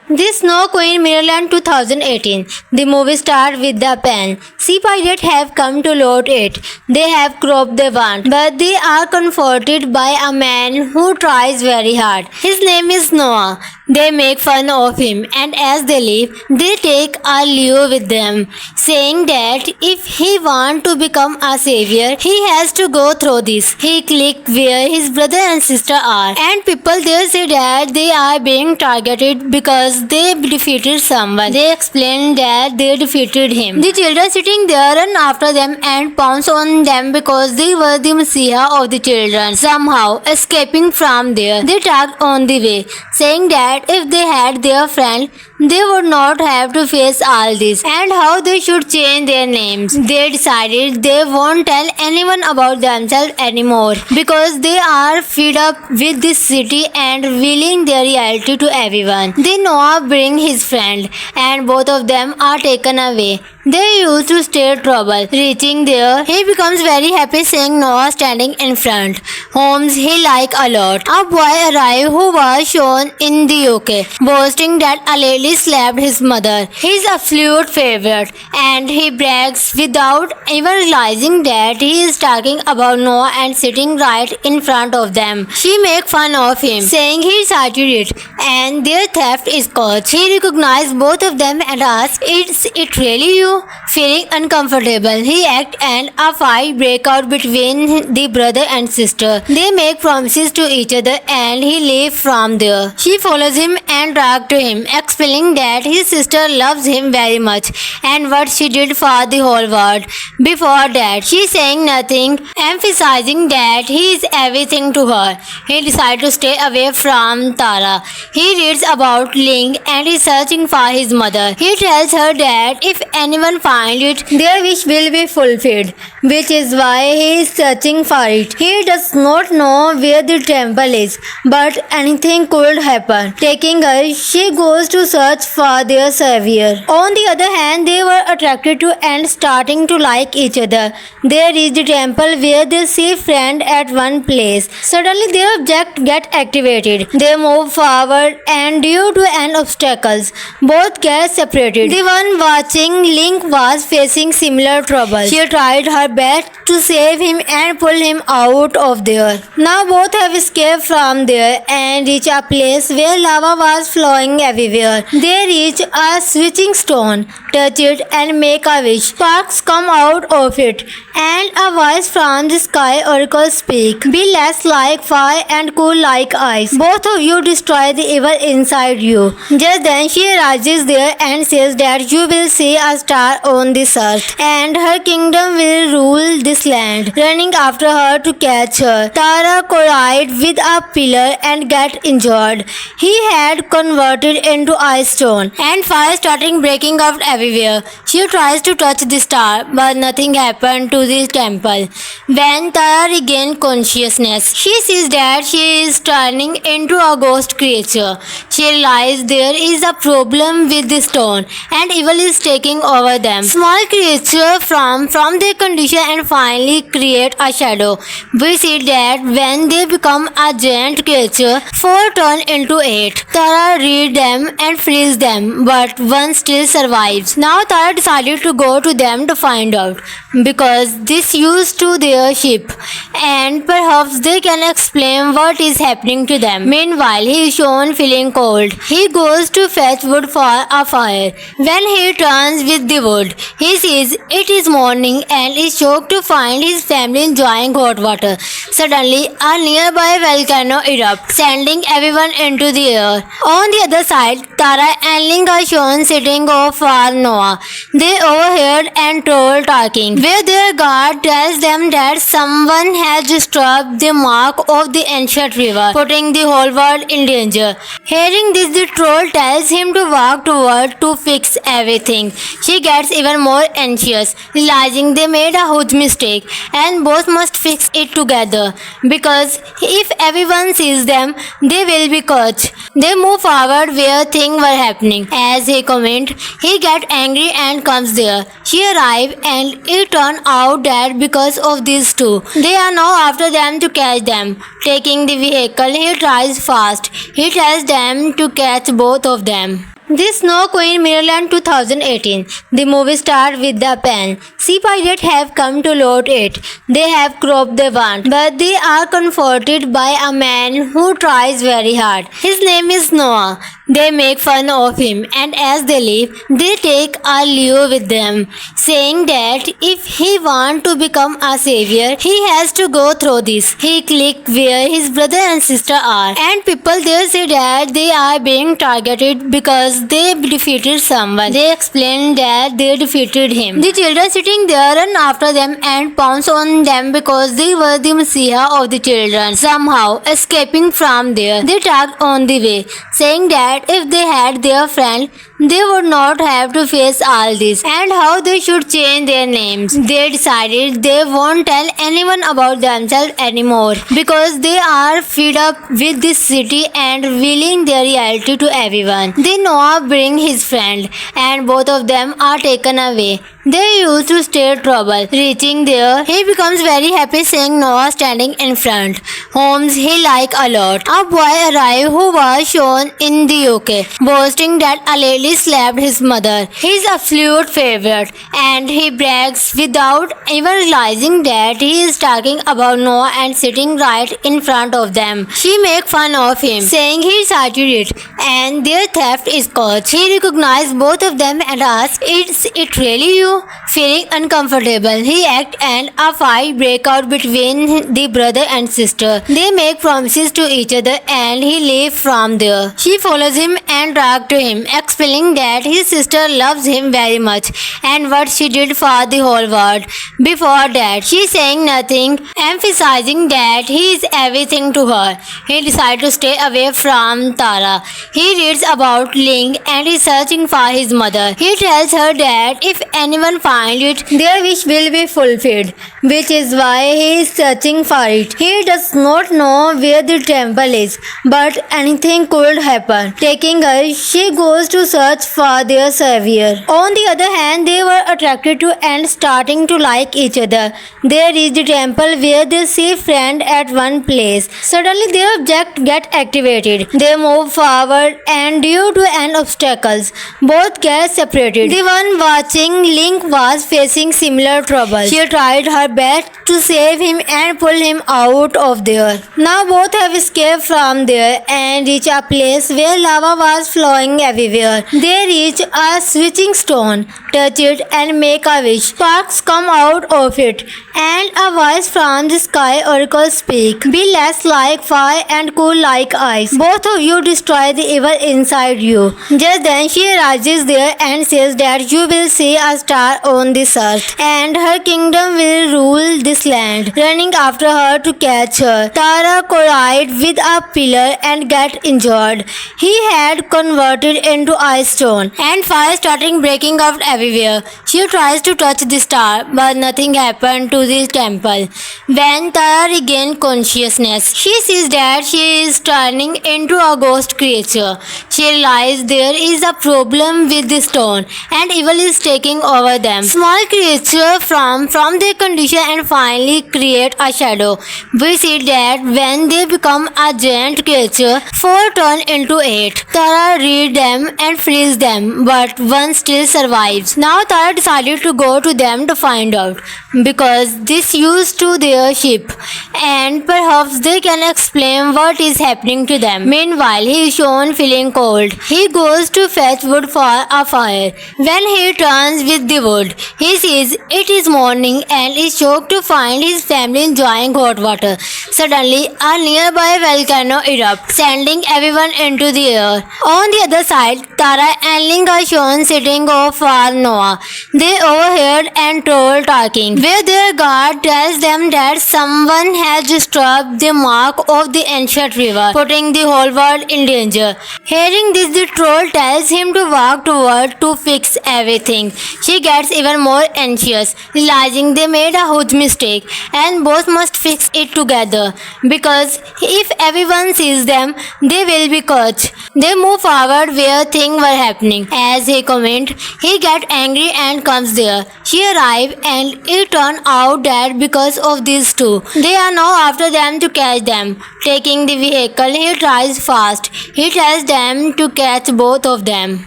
The Snow Queen Mirrorland 2018. The movie starts with the pen. Sea pirates have come to loot it. They have cropped they want, but they are comforted by a man who tries very hard. His name is Noah. They make fun of him, and as they leave, they take a Leo with them, saying that if he wants to become a savior, he has to go through this. He clicks where his brother and sister are, and people there say that they are being targeted because they defeated someone. They explain that they defeated him. The children sitting there run after them and pounce on them because they were the messiah of the children. Somehow, escaping from there, they talked on the way, saying that if they had their friend, they would not have to face all this, and how they should change their names. They decided they won't tell anyone about themselves anymore because they are fed up with this city and revealing their reality to everyone. Then Noah brings his friend, and both of them are taken away. They used to stir trouble. Reaching there, he becomes very happy seeing Noah standing in front. Holmes he like a lot. A boy arrived who was shown in the UK, boasting that a lady slapped his mother. His absolute favorite, and he brags without even realizing that he is talking about Noah and sitting right in front of them. She make fun of him, saying he started it, and their theft is caught. He recognized both of them and asked, "Is it really you?" Feeling uncomfortable, he acts and a fight breaks out between the brother and sister. They make promises to each other and he leaves from there. She follows him and talks to him, explaining that his sister loves him very much and what she did for the whole world. Before that, she saying nothing, emphasizing that he is everything to her. He decides to stay away from Tara. He reads about Ling and is searching for his mother. He tells her that if anyone finds it, their wish will be fulfilled, which is why he is searching for it. He does not know where the temple is, but anything could happen. Taking her, she goes to search for their savior. On the other hand, they were attracted to and starting to like each other. They reach the temple where they see friend at one place. Suddenly their object get activated. They move forward and due to an obstacles, both get separated. The one watching Link was facing similar trouble. She tried her best to save him and pull him out of there. Now both have escaped from there and reach a place where lava was flowing everywhere. They reach a switching stone, touch it and make a wish. Sparks come out of it and a voice from the sky oracle speak. Be less like fire and cool like ice. Both of you destroy the evil inside you. Just then she rises there and says that you will see a star on this earth and her kingdom will rule this land. Running after her to catch her, Tara collides with a pillar and get injured. He had converted into ice stone and fire starting breaking out everywhere. She tries to touch the star but nothing happened to the temple. When Tara regains consciousness, she sees that she is turning into a ghost creature. She realizes there is a problem with the stone and evil is taking over them. Small creature from their condition and finally create a shadow. We see that when they become a giant creature, 4 turn into 8. Tara reads them and frees them, but one still survives. Now Tara decided to go to them to find out, because this used to their ship, and perhaps they can explain what is happening to them. Meanwhile, he is shown feeling cold. He goes to fetch wood for a fire. When he returns with the wood, he sees it is morning and is shocked to find his family enjoying hot water. Suddenly, a nearby volcano erupts, sending everyone into the air. On the other side, Tara and Ling are shown sitting off for Noah. They overheard and told talking, where their guard tells them that someone has disturbed the mark of the ancient river, putting the whole world in danger. Hearing this, the troll tells him to walk toward to fix everything. She gets even more anxious, realizing they made a huge mistake and both must fix it together, because if everyone sees them, they will be caught. They move forward where things were happening. As he commented, he gets angry and comes there. She arrives and it turns out that because of these two, they are now after them to catch them. Taking the vehicle, he tries fast. He tells them to catch both of them. The Snow Queen Mirrorland 2018. The movie starred with the pen. Sea pirates have come to loot it. They have cropped they want, but they are comforted by a man who tries very hard. His name is Noah. They make fun of him, and as they leave, they take a Leo with them, saying that if he wants to become a savior, he has to go through this. He clicks where his brother and sister are, and people there say that they are being targeted because they defeated someone. They explain that they defeated him. The children sitting there run after them and pounce on them because they were the messiah of the children. Somehow, escaping from there, they talked on the way, saying that if they had their friend, they would not have to face all this, and how they should change their names. They decided they won't tell anyone about themselves anymore because they are fed up with this city and revealing their reality to everyone. Then Noah brings his friend, and both of them are taken away. They used to stir trouble. Reaching there, he becomes very happy seeing Noah standing in front. Holmes he likes a lot. A boy arrived who was shown in the UK, boasting that a lady slapped his mother. His absolute favorite, and he brags without even realizing that he is talking about Noah and sitting right in front of them. She makes fun of him, saying he started it, and their theft is caught. He recognizes both of them and asks, "Is it really you?" Feeling uncomfortable, he acts and a fight breaks out between the brother and sister. They make promises to each other and he leaves from there. She follows him and talks to him, explaining that his sister loves him very much and what she did for the whole world. Before that, she saying nothing, emphasizing that he is everything to her. He decides to stay away from Tara. He reads about Ling and is searching for his mother. He tells her that if anyone finds it, their wish will be fulfilled, which is why he is searching for it. He does not know where the temple is, but anything could happen. Taking her, she goes to search for their savior. On the other hand, they were attracted to and starting to like each other. They reach the temple where they see friend at one place. Suddenly their object get activated. They move forward and due to an obstacles, both get separated. The one watching Link was facing similar trouble. She tried her best to save him and pull him out of there. Now both have escaped from there and reach a place where lava was flowing everywhere. They reach a switching stone, touch it and make a wish. Sparks come out of it and a voice from the sky oracle speak. Be less like fire and cool like ice. Both of you destroy the evil inside you. Just then she rises there and says that you will see a star on this earth and her kingdom will rule this land. Running after her to catch her, Tara collides with a pillar and gets injured. He had converted into ice stone and fire starting breaking out everywhere. She tries to touch the star but nothing happened to the temple. When Tara regains consciousness, she sees that she is turning into a ghost creature. She realizes there is a problem with the stone and evil is taking over them. Small creature from their condition and finally create a shadow. We see that when they become a giant creature, 4 turn into 8. Tara reads them and frees them, but one still survives. Now Tara decided to go to them to find out, because this used to their ship, and perhaps they can explain what is happening to them. Meanwhile, he is shown feeling cold. He goes to fetch wood for a fire. When he returns with the wood, he sees it is morning and is shocked to find his family enjoying hot water. Suddenly, a nearby volcano erupts, sending everyone into the air. On the other side, Tara and Ling are shown sitting off for Noah. They overheard and told talking, where their guard tells them that someone has disturbed the mark of the ancient river, putting the whole world in danger. Hearing this, the troll tells him to walk toward to fix everything. She gets even more anxious, realizing they made a huge mistake and both must fix it together, because if everyone sees them, they will be caught. They move forward where things were happening. As he commented, he gets angry and comes there. She arrives and it turns out that because of these two, they are now after them to catch them. Taking the vehicle, he tries fast. He tells them to catch both of them.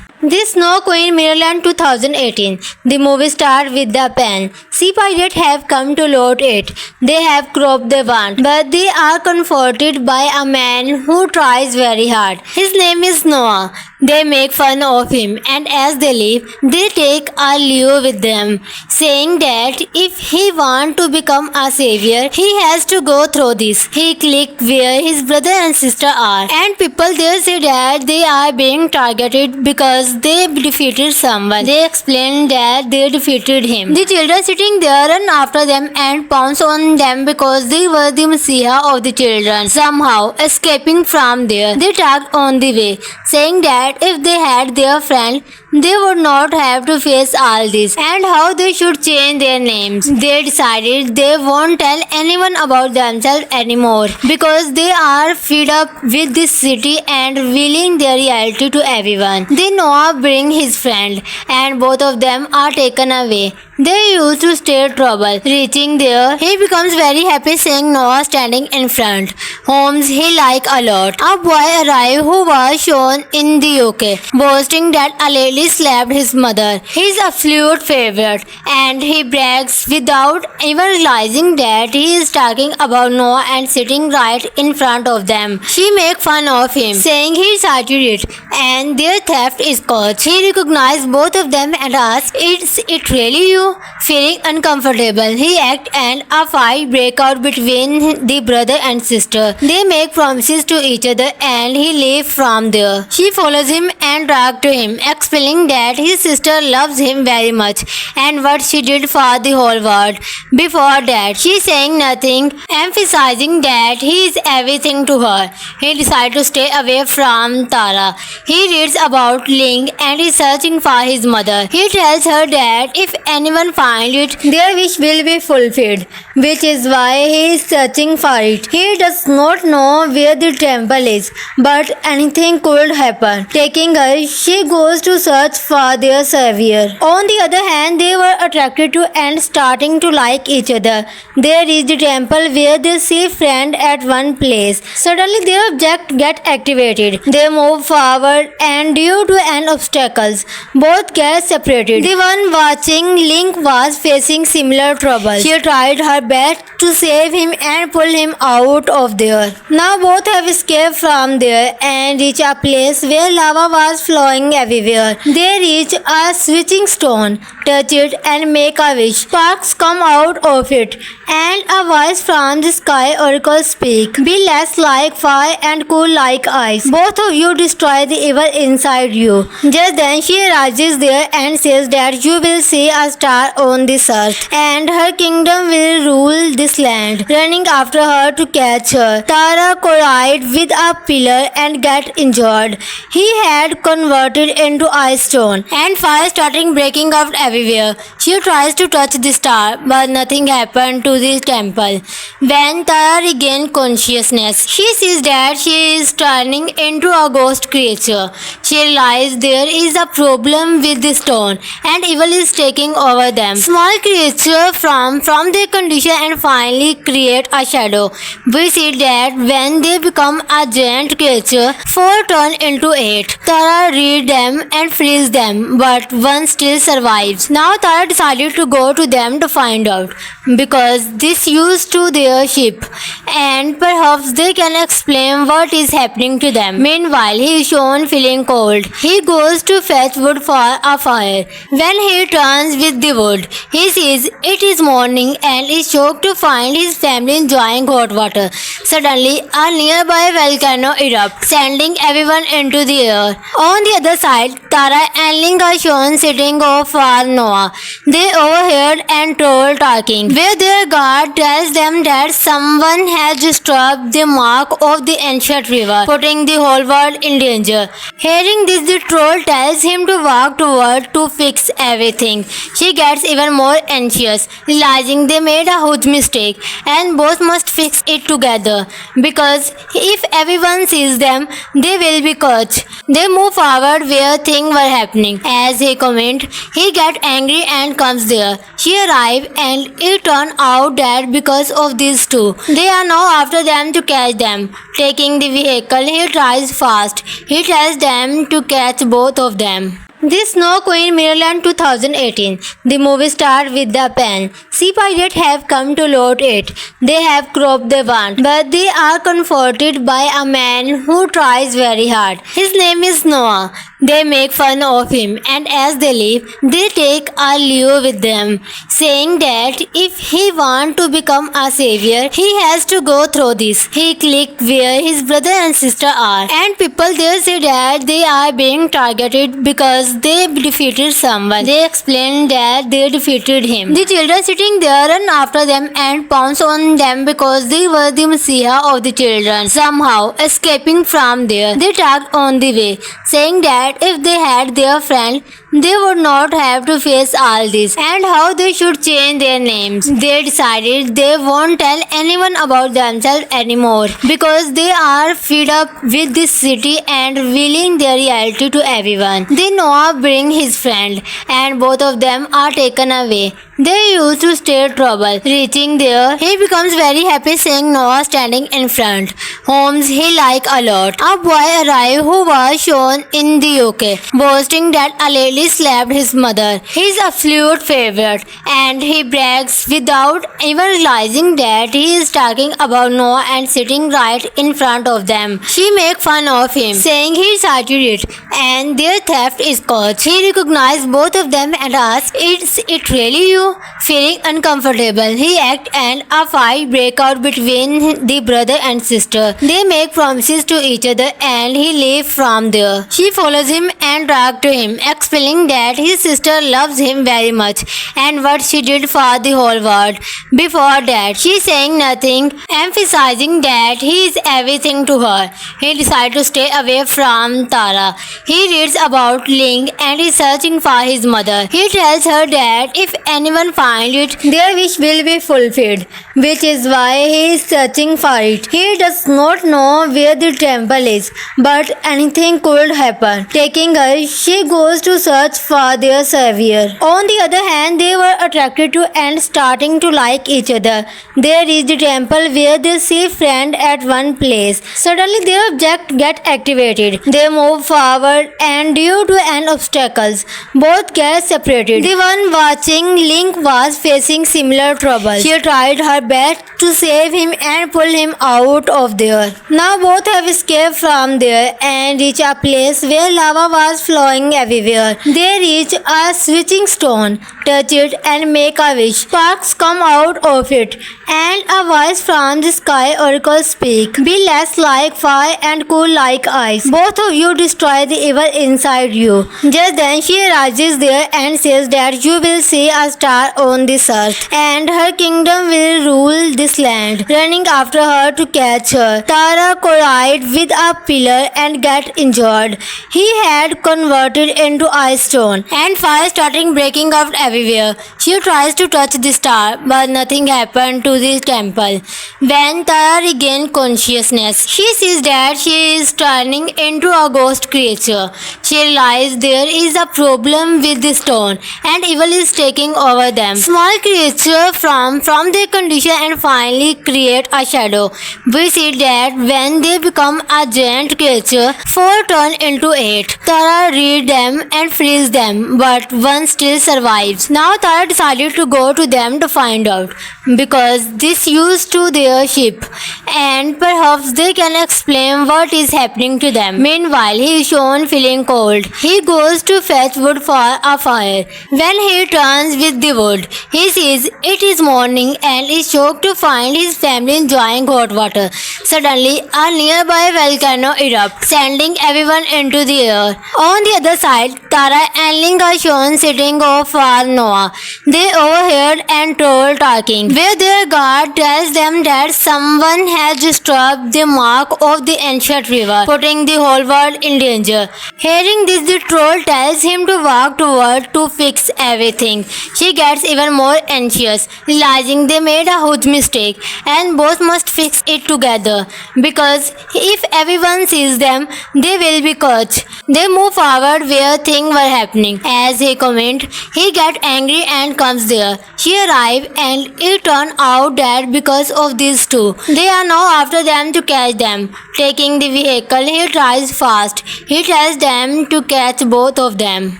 The Snow Queen Mirrorland 2018. The movie starred with the pen. Sea pirates have come to loot it. They have cropped they want, but they are comforted by a man who tries very hard. His name is Noah. They make fun of him, and as they leave, they take a Leo with them, saying that if he wants to become a savior, he has to go through this. He clicks where his brother and sister are, and people there say that they are being targeted because they defeated someone. They explain that they defeated him. The children sitting there run after them and pounce on them because they were the messiah of the children. Somehow, escaping from there, they talked on the way, saying that if they had their friend, they would not have to face all this, and how they should change their names. They decided they won't tell anyone about themselves anymore because they are fed up with this city and revealing their reality to everyone. Then Noah brings his friend, and both of them are taken away. They used to stir trouble. Reaching there, he becomes very happy seeing Noah standing in front. Holmes he like a lot. A boy arrived who was shown in the UK, boasting that a lady slapped his mother. His absolute favorite, and he brags without even realizing that he is talking about Noah and sitting right in front of them. She make fun of him, saying he started it, and their theft is caught. He recognized both of them and asks, "Is it really you?" Feeling uncomfortable, he acts and a fight breaks out between the brother and sister. They make promises to each other and he leaves from there. She follows him and talks to him, explaining that his sister loves him very much and what she did for the whole world. Before that, she saying nothing, emphasizing that he is everything to her. He decides to stay away from Tara. He reads about Ling and is searching for his mother. He tells her that if anyone finds it, their wish will be fulfilled, which is why he is searching for it. He does not know where the temple is, but anything could happen. Taking her, she goes to search for their savior. On the other hand, they were attracted to and starting to like each other. They reach the temple where they see friend at one place. Suddenly their object get activated. They move forward and due to an obstacles, both get separated. The one watching Link was facing similar trouble. She tried her best to save him and pull him out of there. Now both have escaped from there and reach a place where lava was flowing everywhere. They reach a switching stone, touch it and make a wish. Sparks come out of it and a voice from the sky oracle speak. Be less like fire and cool like ice. Both of you destroy the evil inside you. Just then she rises there and says that you will see a star on this earth and her kingdom will rule this land. Running after her to catch her, Tara collides with a pillar and get injured. He had converted into ice stone and fire starting breaking out everywhere. She tries to touch the star but nothing happened to the temple. When Tara regains consciousness, she sees that she is turning into a ghost creature. She realizes there is a problem with the stone and evil is taking over them. Small creature from their condition and finally create a shadow. We see that when they become a giant creature, 4 turn into 8. Tara reads them and frees them, but one still survives. Now Tara decided to go to them to find out, because this used to their ship, and perhaps they can explain what is happening to them. Meanwhile, he is shown feeling cold. He goes to fetch wood for a fire. When he returns with the wood, he sees it is morning and is shocked to find his family enjoying hot water. Suddenly, a nearby volcano erupts, sending everyone into the air. On the other side, Tara and Ling are shown sitting off for Noah. They overheard and told talking, where their guard tells them that someone has disturbed the mark of the ancient river, putting the whole world in danger. Hearing this, the troll tells him to walk toward to fix everything. She gets even more anxious, realizing they made a huge mistake and both must fix it together, because if everyone sees them, they will be caught. They move forward where things were happening. As he commented, he gets angry and comes there. She arrives and it turns out that because of these two, they are now after them to catch them. Taking the vehicle, he tries fast. He tells them to catch both of them. The Snow Queen Mirrorland 2018. The movie starred with the pen. Sea pirates have come to loot it. They have cropped they want, but they are comforted by a man who tries very hard. His name is Noah. They make fun of him, and as they leave, they take a Leo with them, saying that if he wants to become a savior, he has to go through this. He clicks where his brother and sister are, and people there say that they are being targeted because they defeated someone. They explain that they defeated him. The children sitting there run after them and pounce on them because they were the messiah of the children. Somehow, escaping from there, they talked on the way, saying that if they had their friend, they would not have to face all this, and how they should change their names. They decided they won't tell anyone about themselves anymore because they are fed up with this city and revealing their reality to everyone. Then Noah brings his friend, and both of them are taken away. They used to stir trouble. Reaching there, he becomes very happy seeing Noah standing in front. Holmes he likes a lot. A boy arrived who was shown in the UK, boasting that a lady slapped his mother. His absolute favorite, and he brags without even realizing that he is talking about Noah and sitting right in front of them. She makes fun of him, saying he started it, and their theft is caught. He recognizes both of them and asks, "Is it really you?" Feeling uncomfortable, he acts and a fight breaks out between the brother and sister. They make promises to each other and he leaves from there. She follows him and talks to him, explaining that his sister loves him very much and what she did for the whole world. Before that, she saying nothing, emphasizing that he is everything to her. He decides to stay away from Tara. He reads about Ling and is searching for his mother. He tells her that if anyone finds it, their wish will be fulfilled, which is why he is searching for it. He does not know where the temple is, but anything could happen. Taking her, she goes to search for their savior. On the other hand, they were attracted to and starting to like each other. They reach the temple where they see friend at one place. Suddenly their object get activated. They move forward and due to an obstacles, both get separated. The one watching Link was facing similar trouble. She tried her best to save him and pull him out of there. Now both have escaped from there and reach a place where lava was flowing everywhere. They reach a switching stone, touch it and make a wish. Sparks come out of it and a voice from the sky oracle speak. Be less like fire and cool like ice. Both of you destroy the evil inside you. Just then she rises there and says that you will see a star on this earth and her kingdom will rule this land. Running after her to catch her, Tara collides with a pillar and gets injured. He had converted into ice stone and fire starting breaking out everywhere. She tries to touch the star but nothing happened to the temple. When Tara regains consciousness, she sees that she is turning into a ghost creature. She realizes there is a problem with the stone and evil is taking over them. Small creature from their condition and finally create a shadow. We see that when they become a giant creature, 4 turn into 8. Tara reads them and frees them, but one still survives. Now Tara decided to go to them to find out, because this used to their ship, and perhaps they can explain what is happening to them. Meanwhile, he is shown feeling cold. He goes to fetch wood for a fire. When he returns with the wood, he sees it is morning and is shocked to find his family enjoying hot water. Suddenly, a nearby volcano erupts, sending everyone into the air. On the other side, Tara and Ling are shown sitting off for Noah. They overheard and told talking, where their guard tells them that someone has disturbed the mark of the ancient river, putting the whole world in danger. Hearing this, the troll tells him to walk toward to fix everything. She gets even more anxious, realizing they made a huge mistake and both must fix it together, because if everyone sees them, they will be caught. They move forward where things were happening. As he commented, he gets angry and comes there. She arrives and it turns out that because of these two, they are now after them to catch them. Taking the vehicle, he tries fast. He tells them to catch both of them.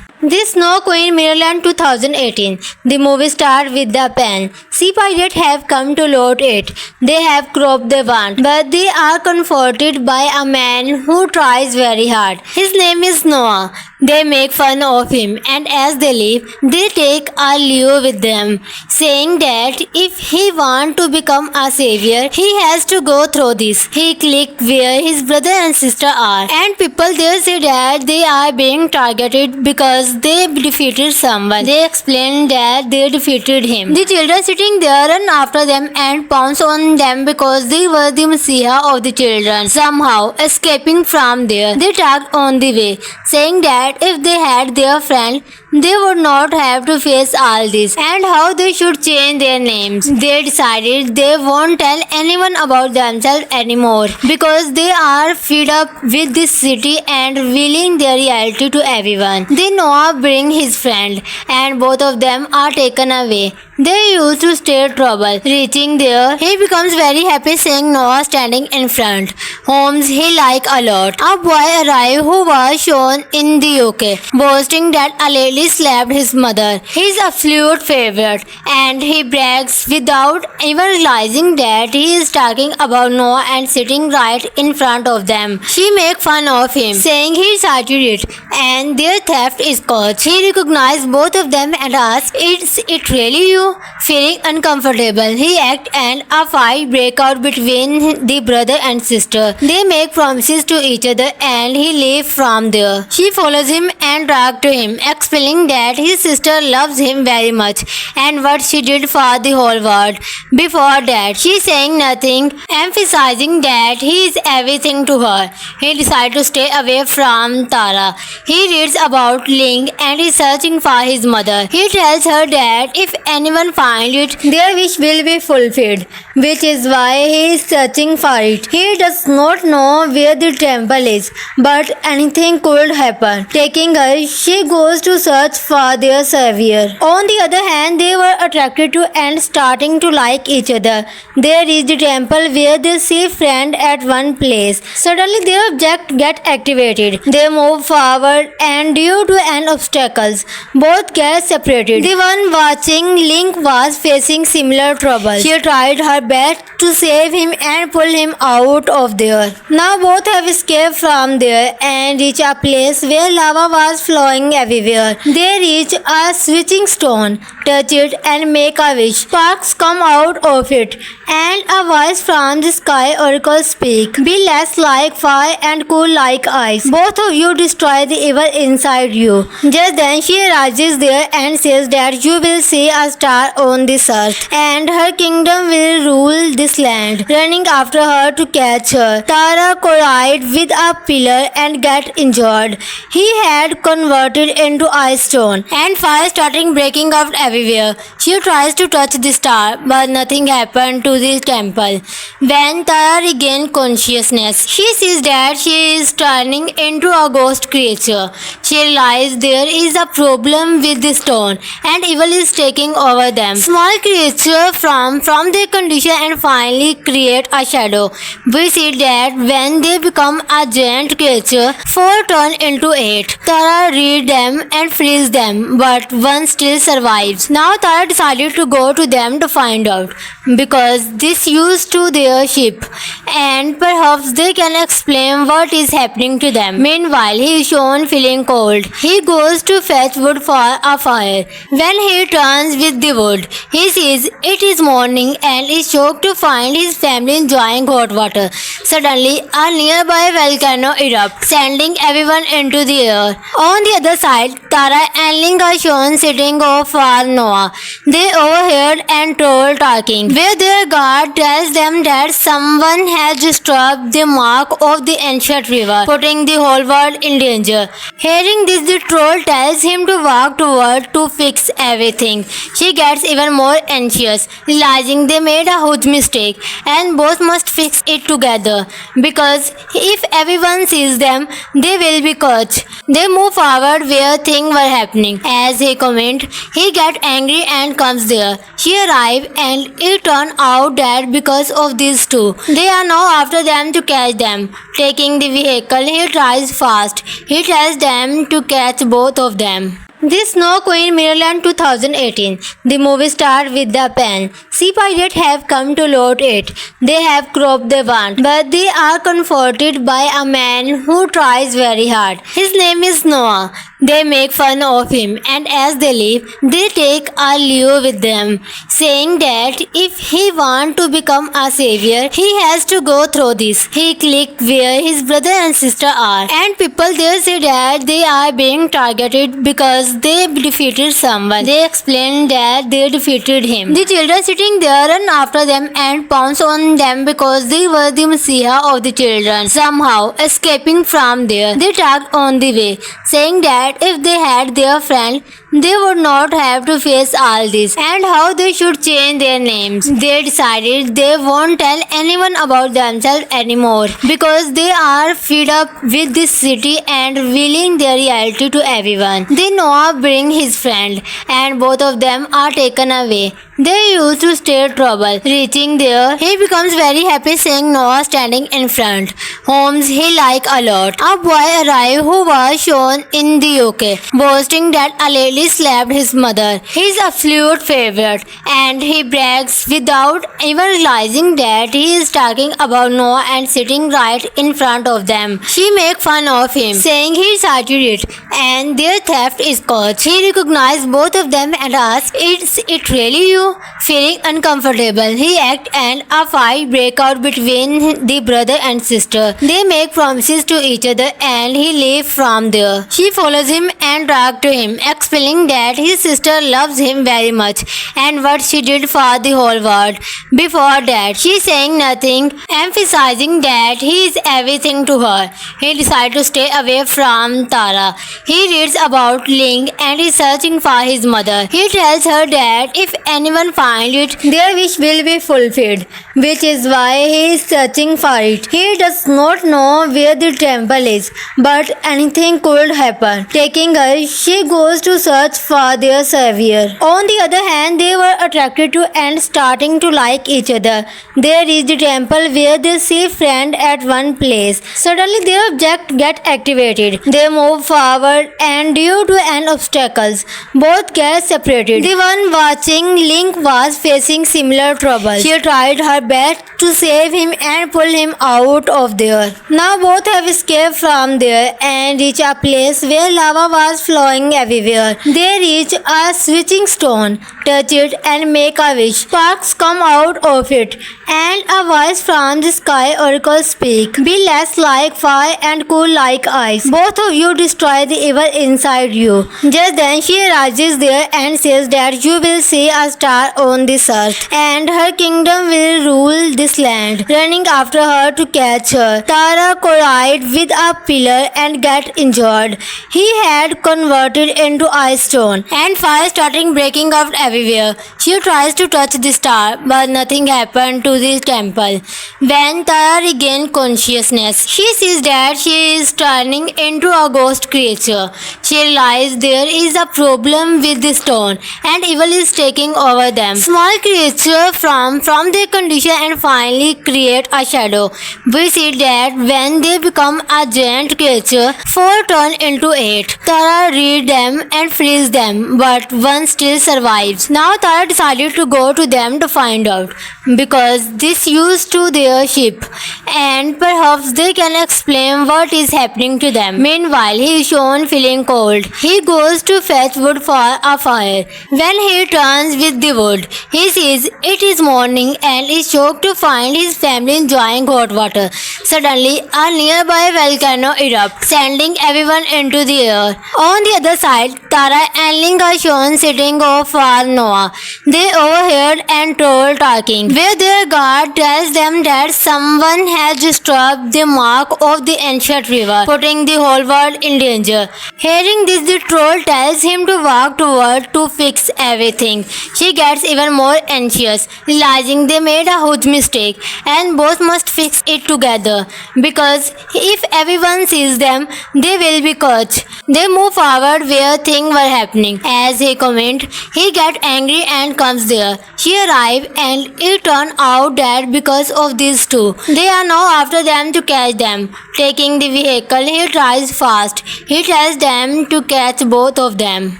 The Snow Queen Mirrorland 2018. The movie starred with the pen. Sea pirates have come to loot it. They have cropped they want, but they are comforted by a man who tries very hard. His name is Noah. They make fun of him, and as they leave, they take a Leo with them, saying that if he wants to become a savior, he has to go through this. He clicks where his brother and sister are, and people there say that they are being targeted because they defeated someone. They explain that they defeated him. The children sitting there run after them and pounce on them because they were the messiah of the children. Somehow, escaping from there, they talked on the way, saying that if they had their friend, they would not have to face all this, and how they should change their names. They decided they won't tell anyone about themselves anymore because they are fed up with this city and revealing their reality to everyone. Then Noah brings his friend, and both of them are taken away. They used to stir trouble. Reaching there, he becomes very happy seeing Noah standing in front. Holmes he like a lot. A boy arrived who was shown in the UK, boasting that a lady slapped his mother. His absolute favorite, and he brags without even realizing that he is talking about Noah and sitting right in front of them. She makes fun of him, saying he started it, and their theft is caught. He recognizes both of them and asks, "Is it really you?" Feeling uncomfortable, he acts and a fight breaks out between the brother and sister. They make promises to each other and he leaves from there. She follows him and talks to him, explaining that his sister loves him very much and what she did for the whole world. Before that, she saying nothing, emphasizing that he is everything to her. He decides to stay away from Tara. He reads about Ling and is searching for his mother. He tells her that if anyone finds it, their wish will be fulfilled, which is why he is searching for it. He does not know where the temple is, but anything could happen. Taking her, she goes to search for their savior. On the other hand, they were attracted to and starting to like each other. They reach the temple where they see friend at one place. Suddenly their object get activated. They move forward and due to an obstacles, both get separated. The one watching Link was facing similar trouble. She tried her best to save him and pull him out of there. Now both have escaped from there and reach a place where lava was flowing everywhere. They reach a switching stone, touch it and make a wish. Sparks come out of it and a voice from the sky oracle speak. Be less like fire and cool like ice. Both of you destroy the evil inside you. Just then she rises there and says that you will see a star on this earth and her kingdom will rule this land. Running after her to catch her, Tara collides with a pillar and gets injured. He had converted into ice stone and fire starting breaking out everywhere. She tries to touch the star but nothing happened to the temple. When Tara regains consciousness, she sees that she is turning into a ghost creature. She realizes there is a problem with the stone and evil is taking over them. Small creatures from their condition and finally create a shadow. We see that when they become a giant creature, 4 turn into 8. Tara reads them and frees them, but one still survives. Now Tara decided to go to them to find out, because this used to their ship, and perhaps they can explain what is happening to them. Meanwhile, he is shown feeling cold. He goes to fetch wood for a fire. When he returns with the wood, he sees it is morning and is shocked to find his family enjoying hot water. Suddenly, a nearby volcano erupts, sending everyone into the air. On the other side, Tara and Ling are shown sitting off for Noah. They overheard and told talking, where their guard tells them that someone has disturbed the mark of the ancient river, putting the whole world in danger. Hearing this, the troll tells him to walk toward to fix everything. She gets even more anxious, realizing they made a huge mistake and both must fix it together, because if everyone sees them, they will be caught. They move forward where things were happening. As he commented, he gets angry and comes there. She arrives and it turns out that because of these two, they are now after them to catch them. Taking the vehicle, he tries fast. He tells them to catch both of them. The Snow Queen Mirrorland 2018. The movie starred with the pen. Sea pirates have come to loot it. They have cropped they want, but they are comforted by a man who tries very hard. His name is Noah. They make fun of him, and as they leave, they take a Leo with them, saying that if he wants to become a savior, he has to go through this. He clicks where his brother and sister are, and people there say that they are being targeted because they defeated someone. They explain that they defeated him. The children sitting there run after them and pounce on them because they were the messiah of the children. Somehow, escaping from there, they talked on the way, saying that if they had their friend, they would not have to face all this, and how they should change their names. They decided they won't tell anyone about themselves anymore because they are fed up with this city and revealing their reality to everyone. Then Noah brings his friend, and both of them are taken away. They used to stir trouble. Reaching there, he becomes very happy seeing Noah standing in front. Holmes he like a lot. A boy arrived who was shown in the UK, boasting that a lady slapped his mother. His absolute favorite, and he brags without even realizing that he is talking about Noah and sitting right in front of them. She makes fun of him, saying he started it, and their theft is caught. He recognizes both of them and asks, "Is it really you?" Feeling uncomfortable, he acts and a fight breaks out between the brother and sister. They make promises to each other and he leaves from there. She follows him and talks to him, explaining that his sister loves him very much and what she did for the whole world. Before that, she saying nothing, emphasizing that he is everything to her. He decides to stay away from Tara. He reads about Ling and is searching for his mother. He tells her that if anyone finds it, their wish will be fulfilled, which is why he is searching for it. He does not know where the temple is, but anything could happen. Taking her, she goes to search for their savior. On the other hand, they were attracted to and starting to like each other. They reach the temple where they see friend at one place. Suddenly their object get activated. They move forward and due to an obstacles, both get separated. The one watching Link was facing similar trouble. She tried her best to save him and pull him out of there. Now both have escaped from there and reach a place where lava was flowing everywhere. They reach a switching stone, touch it and make a wish. Sparks come out of it and a voice from the sky oracle speak. Be less like fire and cool like ice. Both of you destroy the evil inside you. Just then she rises there and says that you will see a star on this earth and her kingdom will rule this land. Running after her to catch her, Tara collides with a pillar and gets injured. He had converted into ice stone and fire starting breaking out everywhere. She tries to touch the star but nothing happened to the temple. When Tara regains consciousness, she sees that she is turning into a ghost creature. She realizes there is a problem with the stone and evil is taking over them. Small creatures from their condition and finally create a shadow. We see that when they become a giant creature, 4 turn into 8. Tara reads them and frees them, but one still survives. Now Tara decided to go to them to find out, because this used to their ship, and perhaps they can explain what is happening to them. Meanwhile, he is shown feeling cold. He goes to fetch wood for a fire. When he returns with the wood, he sees it is morning and is shocked to find his family enjoying hot water. Suddenly, a nearby volcano erupts, sending everyone into the air. On the other side, Tara and Ling are shown sitting off for Noah. They overheard and told talking, where their guard tells them that someone has disturbed the mark of the ancient river, putting the whole world in danger. Hearing this, the troll tells him to walk toward to fix everything. She gets even more anxious, realizing they made a huge mistake and both must fix it together, because if everyone sees them, they will be caught. They move forward where things were happening. As he commented, he gets angry and comes there. She arrives and it turns out that because of these two, they are now after them to catch them. Taking the vehicle, he tries fast. He tells them to catch both of them.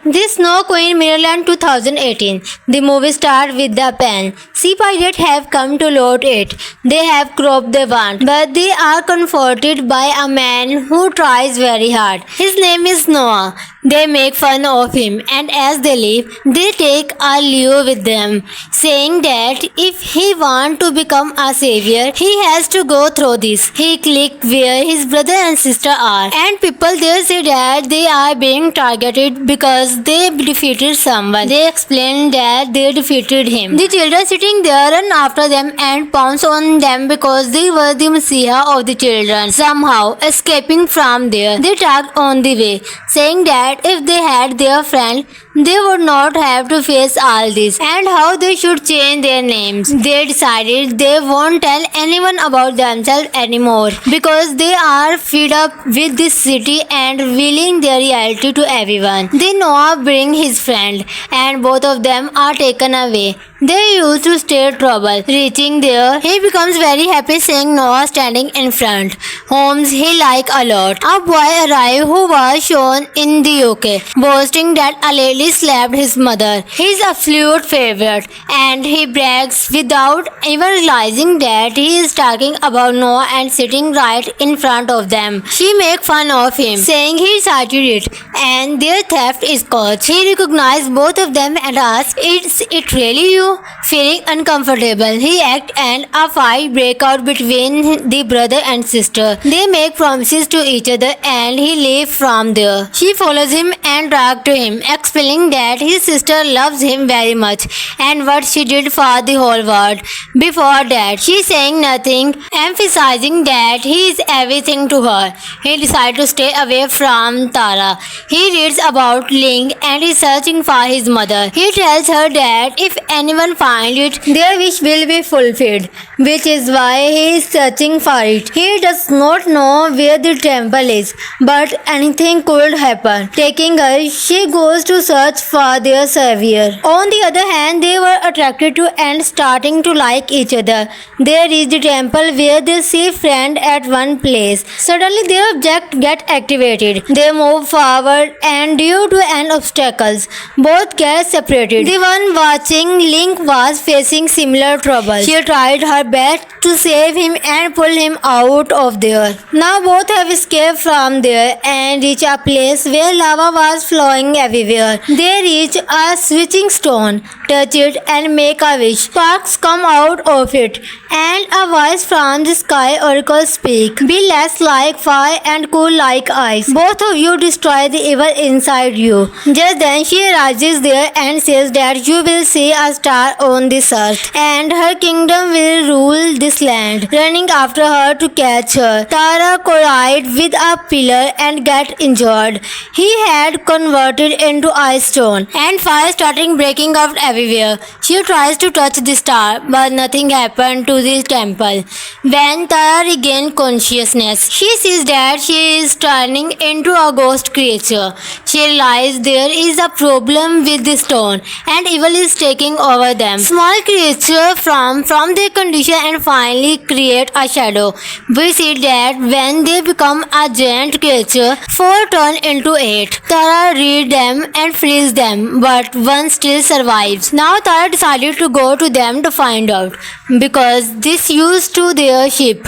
The Snow Queen Mirrorland 2018. The movie starred with the pen. Sea pirates have come to loot it. They have cropped they want, but they are comforted by a man who tries very hard. His name is Noah. They make fun of him, and as they leave, they take a Leo with them, saying that if he wants to become a savior, he has to go through this. He clicks where his brother and sister are, and people there say that they are being targeted because they defeated someone. They explain that they defeated him. The children sitting there run after them and pounce on them because they were the messiah of the children. Somehow, escaping from there, they talked on the way, saying that if they had their friend, they would not have to face all this, and how they should change their names. They decided they won't tell anyone about themselves anymore because they are fed up with this city and revealing their reality to everyone. Then Noah brings his friend, and both of them are taken away. They used to stir trouble. Reaching there, he becomes very happy seeing Noah standing in front. Holmes he like a lot. A boy arrived who was shown in the UK, boasting that a lady slapped his mother. His absolute favorite, and he brags without even realizing that he is talking about Noah and sitting right in front of them. She makes fun of him, saying he started it, and their theft is caught. He recognizes both of them and asks, "Is it really you?" Feeling uncomfortable, he acts and a fight breaks out between the brother and sister. They make promises to each other and he leaves from there. She follows him and talks to him, explaining that his sister loves him very much and what she did for the whole world. Before that, she saying nothing, emphasizing that he is everything to her. He decides to stay away from Tara. He reads about Ling and is searching for his mother. He tells her that if anyone finds it, their wish will be fulfilled, which is why he is searching for it. He does not know where the temple is, but anything could happen. Taking her, she goes to search for their savior. On the other hand, they were attracted to and starting to like each other. They reach the temple where they see friend at one place. Suddenly their object get activated. They move forward and due to an obstacles, both get separated. The one watching Link was facing similar trouble. She tried her best to save him and pull him out of there. Now both have escaped from there and reach a place where lava was flowing everywhere. They reach a switching stone, touch it and make a wish. Sparks come out of it and a voice from the sky oracle speak. Be less like fire and cool like ice. Both of you destroy the evil inside you. Just then she rises there and says that you will see a star on this earth and her kingdom will rule this land. Running after her to catch her, Tara collides with a pillar and gets injured. He had converted into ice stone and fire starting breaking out everywhere. She tries to touch the star but nothing happened to the temple. When Tara regains consciousness, she sees that she is turning into a ghost creature. She realizes there is a problem with the stone and evil is taking over them. Small creature from their condition and finally create a shadow. We see that when they become a giant creature, 4 turn into 8. Tara reads them and frees them, but one still survives. Now Tara decided to go to them to find out, because this used to their ship,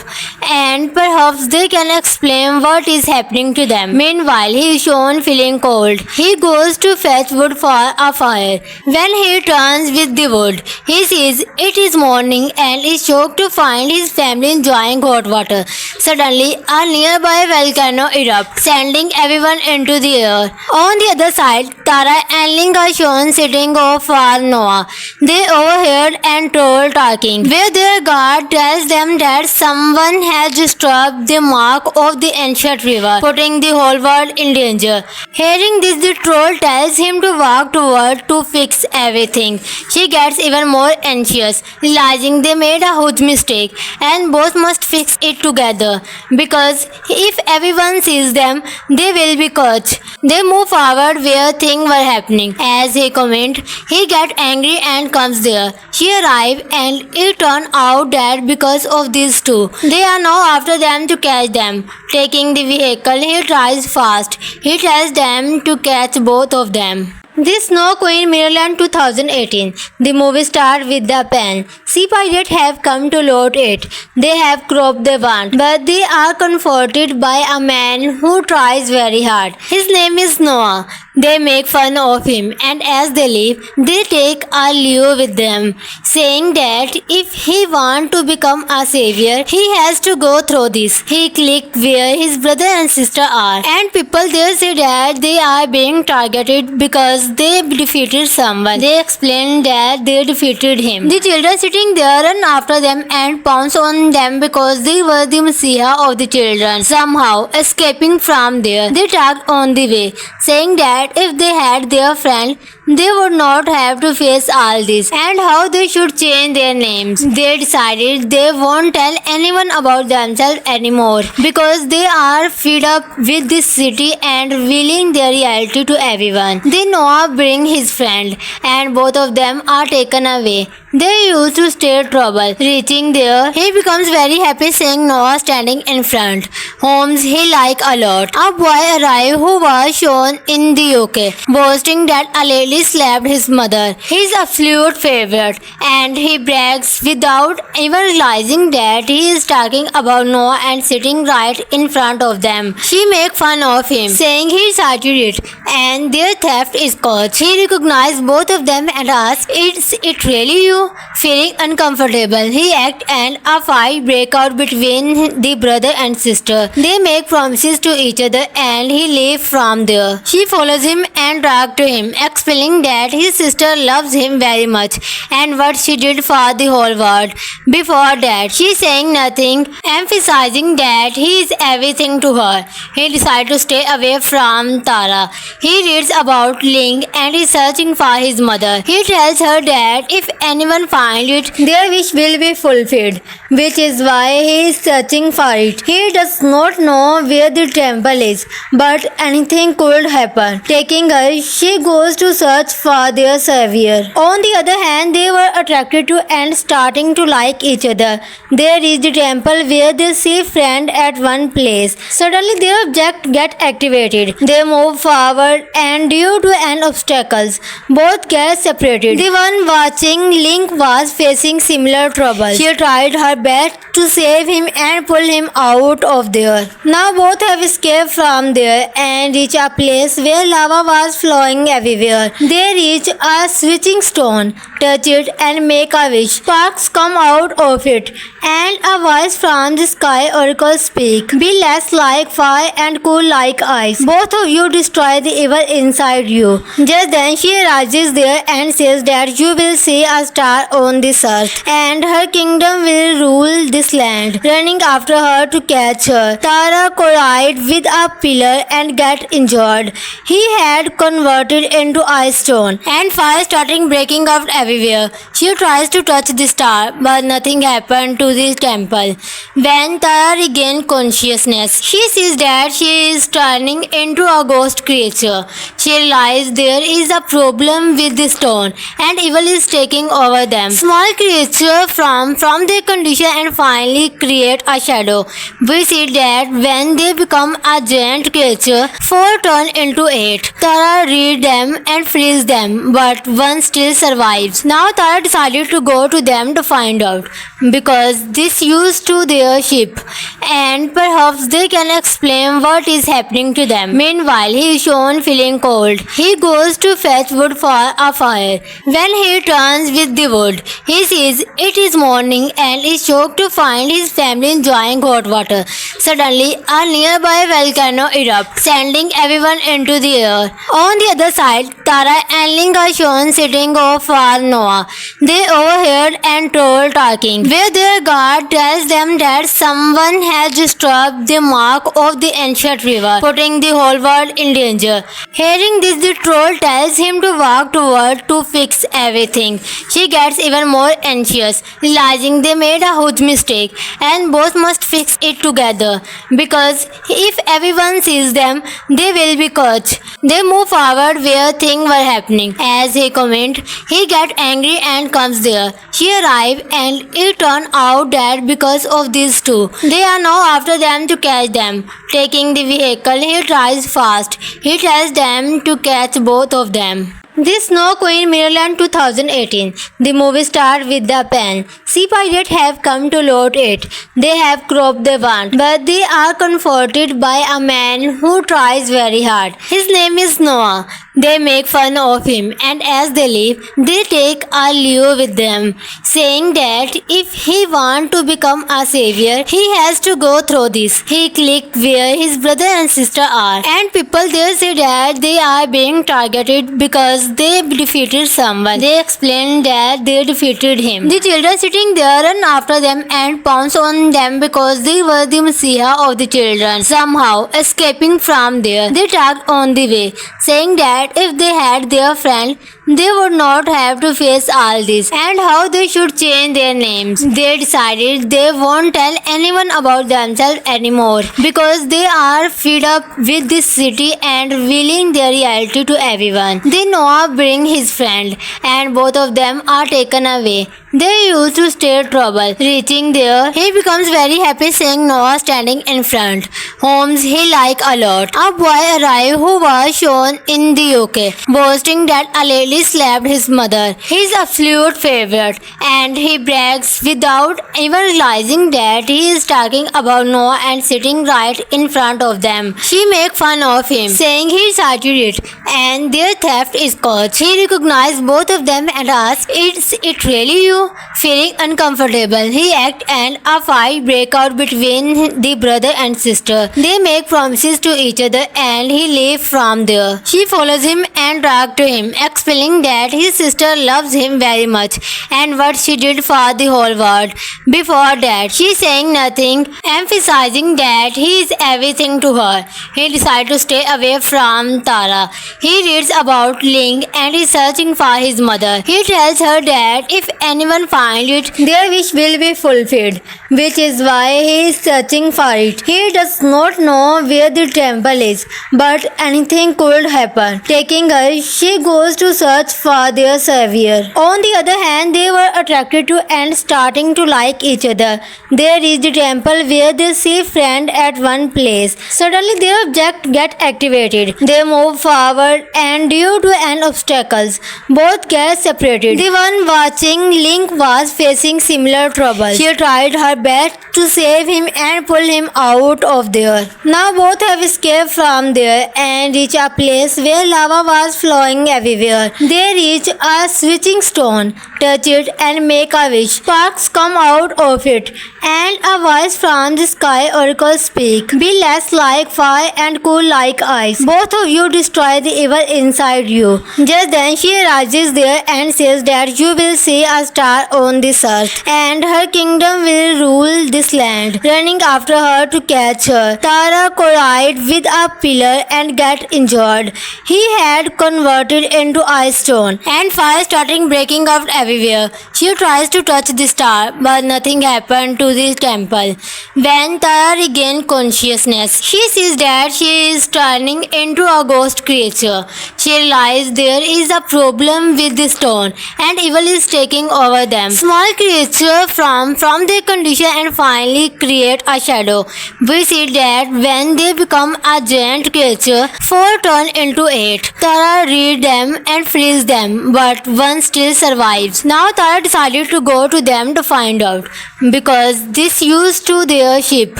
and perhaps they can explain what is happening to them. Meanwhile, he is shown feeling cold. He goes to fetch wood for a fire. When he returns with the wood, he sees it is morning and is shocked to find his family enjoying hot water. Suddenly, a nearby volcano erupts, sending everyone into the air. On the other side, Tara and Ling are shown sitting off for Noah. They overheard and told talking, where their guard tells them that someone has disturbed the mark of the ancient river, putting the whole world in danger. Hearing this, the troll tells him to walk toward to fix everything. She gets even more anxious, realizing they made a huge mistake and both must fix it together, because if everyone sees them, they will be caught. They move forward where things were happening. As he commented, he gets angry and comes there. She arrives and it turns out that because of these two, they are now after them to catch them. Taking the vehicle, he tries fast. He tells them to catch both of them. The Snow Queen Mirrorland 2018. The movie starred with the pen. Sea pirates have come to loot it. They have cropped they want, but they are comforted by a man who tries very hard. His name is Noah. They make fun of him, and as they leave, they take a Leo with them, saying that if he wants to become a savior, he has to go through this. He clicks where his brother and sister are, and people there say that they are being targeted because they defeated someone. They explain that they defeated him. The children sitting there run after them and pounce on them because they were the messiah of the children. Somehow, escaping from there, they talked on the way, saying that if they had their friend, they would not have to face all this, and how they should change their names. They decided they won't tell anyone about themselves anymore because they are fed up with this city and revealing their reality to everyone. Then Noah brings his friend, and both of them are taken away. They used to stir trouble. Reaching there, he becomes very happy seeing Noah standing in front. Holmes he like a lot. A boy arrived who was shown in the UK, boasting that a lady slapped his mother. His absolute favorite, and he brags without even realizing that he is talking about Noah and sitting right in front of them. She make fun of him, saying he started it, and their theft is caught. He recognized both of them and asks, "Is it really you?" Feeling uncomfortable, he acts and a fight breaks out between the brother and sister. They make promises to each other and he leaves from there. She follows him and talks to him, explaining that his sister loves him very much and what she did for the whole world. Before that, she saying nothing, emphasizing that he is everything to her. He decides to stay away from Tara. He reads about Ling and is searching for his mother. He tells her that if anyone finds it, their wish will be fulfilled, which is why he is searching for it. He does not know where the temple is, but anything could happen. Taking her, she goes to search for their savior. On the other hand, they were attracted to and starting to like each other. They reach the temple where they see friend at one place. Suddenly their object get activated. They move forward and due to an obstacles, both get separated. The one watching Link was facing similar trouble. She tried her best to save him and pull him out of there. Now both have escaped from there and reach a place where lava was flowing everywhere. They reach a switching stone, touch it and make a wish. Sparks come out of it and a voice from the sky oracle speak. Be less like fire and cool like ice. Both of you destroy the evil inside you. Just then she rises there and says that you will see a star on this earth and her kingdom will rule this land. Running after her to catch her, Tara collides with a pillar and gets injured. He had converted into ice stone and fire starting breaking out everywhere. She tries to touch the star but nothing happened to the temple. When Tara regains consciousness, she sees that she is turning into a ghost creature. She realizes there is a problem with the stone and evil is taking over them. Small creatures from their condition and finally create a shadow. We see that when they become a giant creature, 4 turn into 8. Tara reads them and frees them, but one still survives. Now Tara decided to go to them to find out, because this used to their ship, and perhaps they can explain what is happening to them. Meanwhile, he is shown feeling cold. He goes to fetch wood for a fire. When he returns with the wood, he sees it is morning and is shocked to find his family enjoying hot water. Suddenly, a nearby volcano erupts, sending everyone into the air. On the other side, Tara and Ling are shown sitting off for Noah. They overheard and told talking, where their guard tells them that someone has disturbed the mark of the ancient river, putting the whole world in danger. Hearing this, the troll tells him to walk toward to fix everything. She gets even more anxious, realizing they made a huge mistake and both must fix it together, because if everyone sees them, they will be caught. They move forward where things were happening. As he commented, he gets angry and comes there. She arrives and it turns out that because of these two, they are now after them to catch them. Taking the vehicle, he tries fast. He tells them to catch both of them. The Snow Queen Mirrorland 2018. The movie starred with the pen. Sea pirates have come to loot it. They have cropped they want, but they are comforted by a man who tries very hard. His name is Noah. They make fun of him, and as they leave, they take a Leo with them, saying that if he wants to become a savior, he has to go through this. He clicks where his brother and sister are, and people there say that they are being targeted because they defeated someone. They explain that they defeated him. The children sitting there run after them and pounce on them because they were the messiah of the children. Somehow, escaping from there, they talked on the way, saying that if they had their friend, they would not have to face all this, and how they should change their names. They decided they won't tell anyone about themselves anymore because they are fed up with this city and revealing their reality to everyone. Then Noah brings his friend, and both of them are taken away. They used to stir trouble. Reaching there, he becomes very happy seeing Noah standing in front. Holmes he like a lot. A boy arrived who was shown in the UK, boasting that a lady slapped his mother. His absolute favorite, and he brags without even realizing that he is talking about Noah and sitting right in front of them. She makes fun of him, saying he started it, and their theft is caught. He recognizes both of them and asks, "Is it really you?" Feeling uncomfortable, he acts and a fight breaks out between the brother and sister. They make promises to each other and he leaves from there. She follows him and talks to him, explaining that his sister loves him very much and what she did for the whole world. Before that, she saying nothing, emphasizing that he is everything to her. He decides to stay away from Tara. He reads about Ling and is searching for his mother. He tells her that if anyone finds it, their wish will be fulfilled, which is why he is searching for it. He does not know where the temple is, but anything could happen. Taking her, she goes to search for their savior. On the other hand, they were attracted to and starting to like each other. They reach the temple where they see friend at one place. Suddenly their object get activated. They move forward and due to an obstacles, both get separated. The one watching Link was facing similar trouble. She tried her best to save him and pull him out of there. Now both have escaped from there and reach a place where lava was flowing everywhere. They reach a switching stone, touch it and make a wish. Sparks come out of it and a voice from the sky oracle speak. Be less like fire and cool like ice. Both of you destroy the evil inside you. Just then she rises there and says that you will see a star on this earth and her kingdom will rule this land. Running after her to catch her, Tara collides with a pillar and gets injured. He had converted into ice stone and fire starting breaking out everywhere. She tries to touch the star but nothing happened to the temple. When Tara regains consciousness, she sees that she is turning into a ghost creature. She realizes there is a problem with the stone and evil is taking over them. Small creatures from their condition and finally create a shadow. We see that when they become a giant creature, 4 turn into 8. Tara reads them and frees them, but one still survives. Now Tara decided to go to them to find out, because this used to their ship,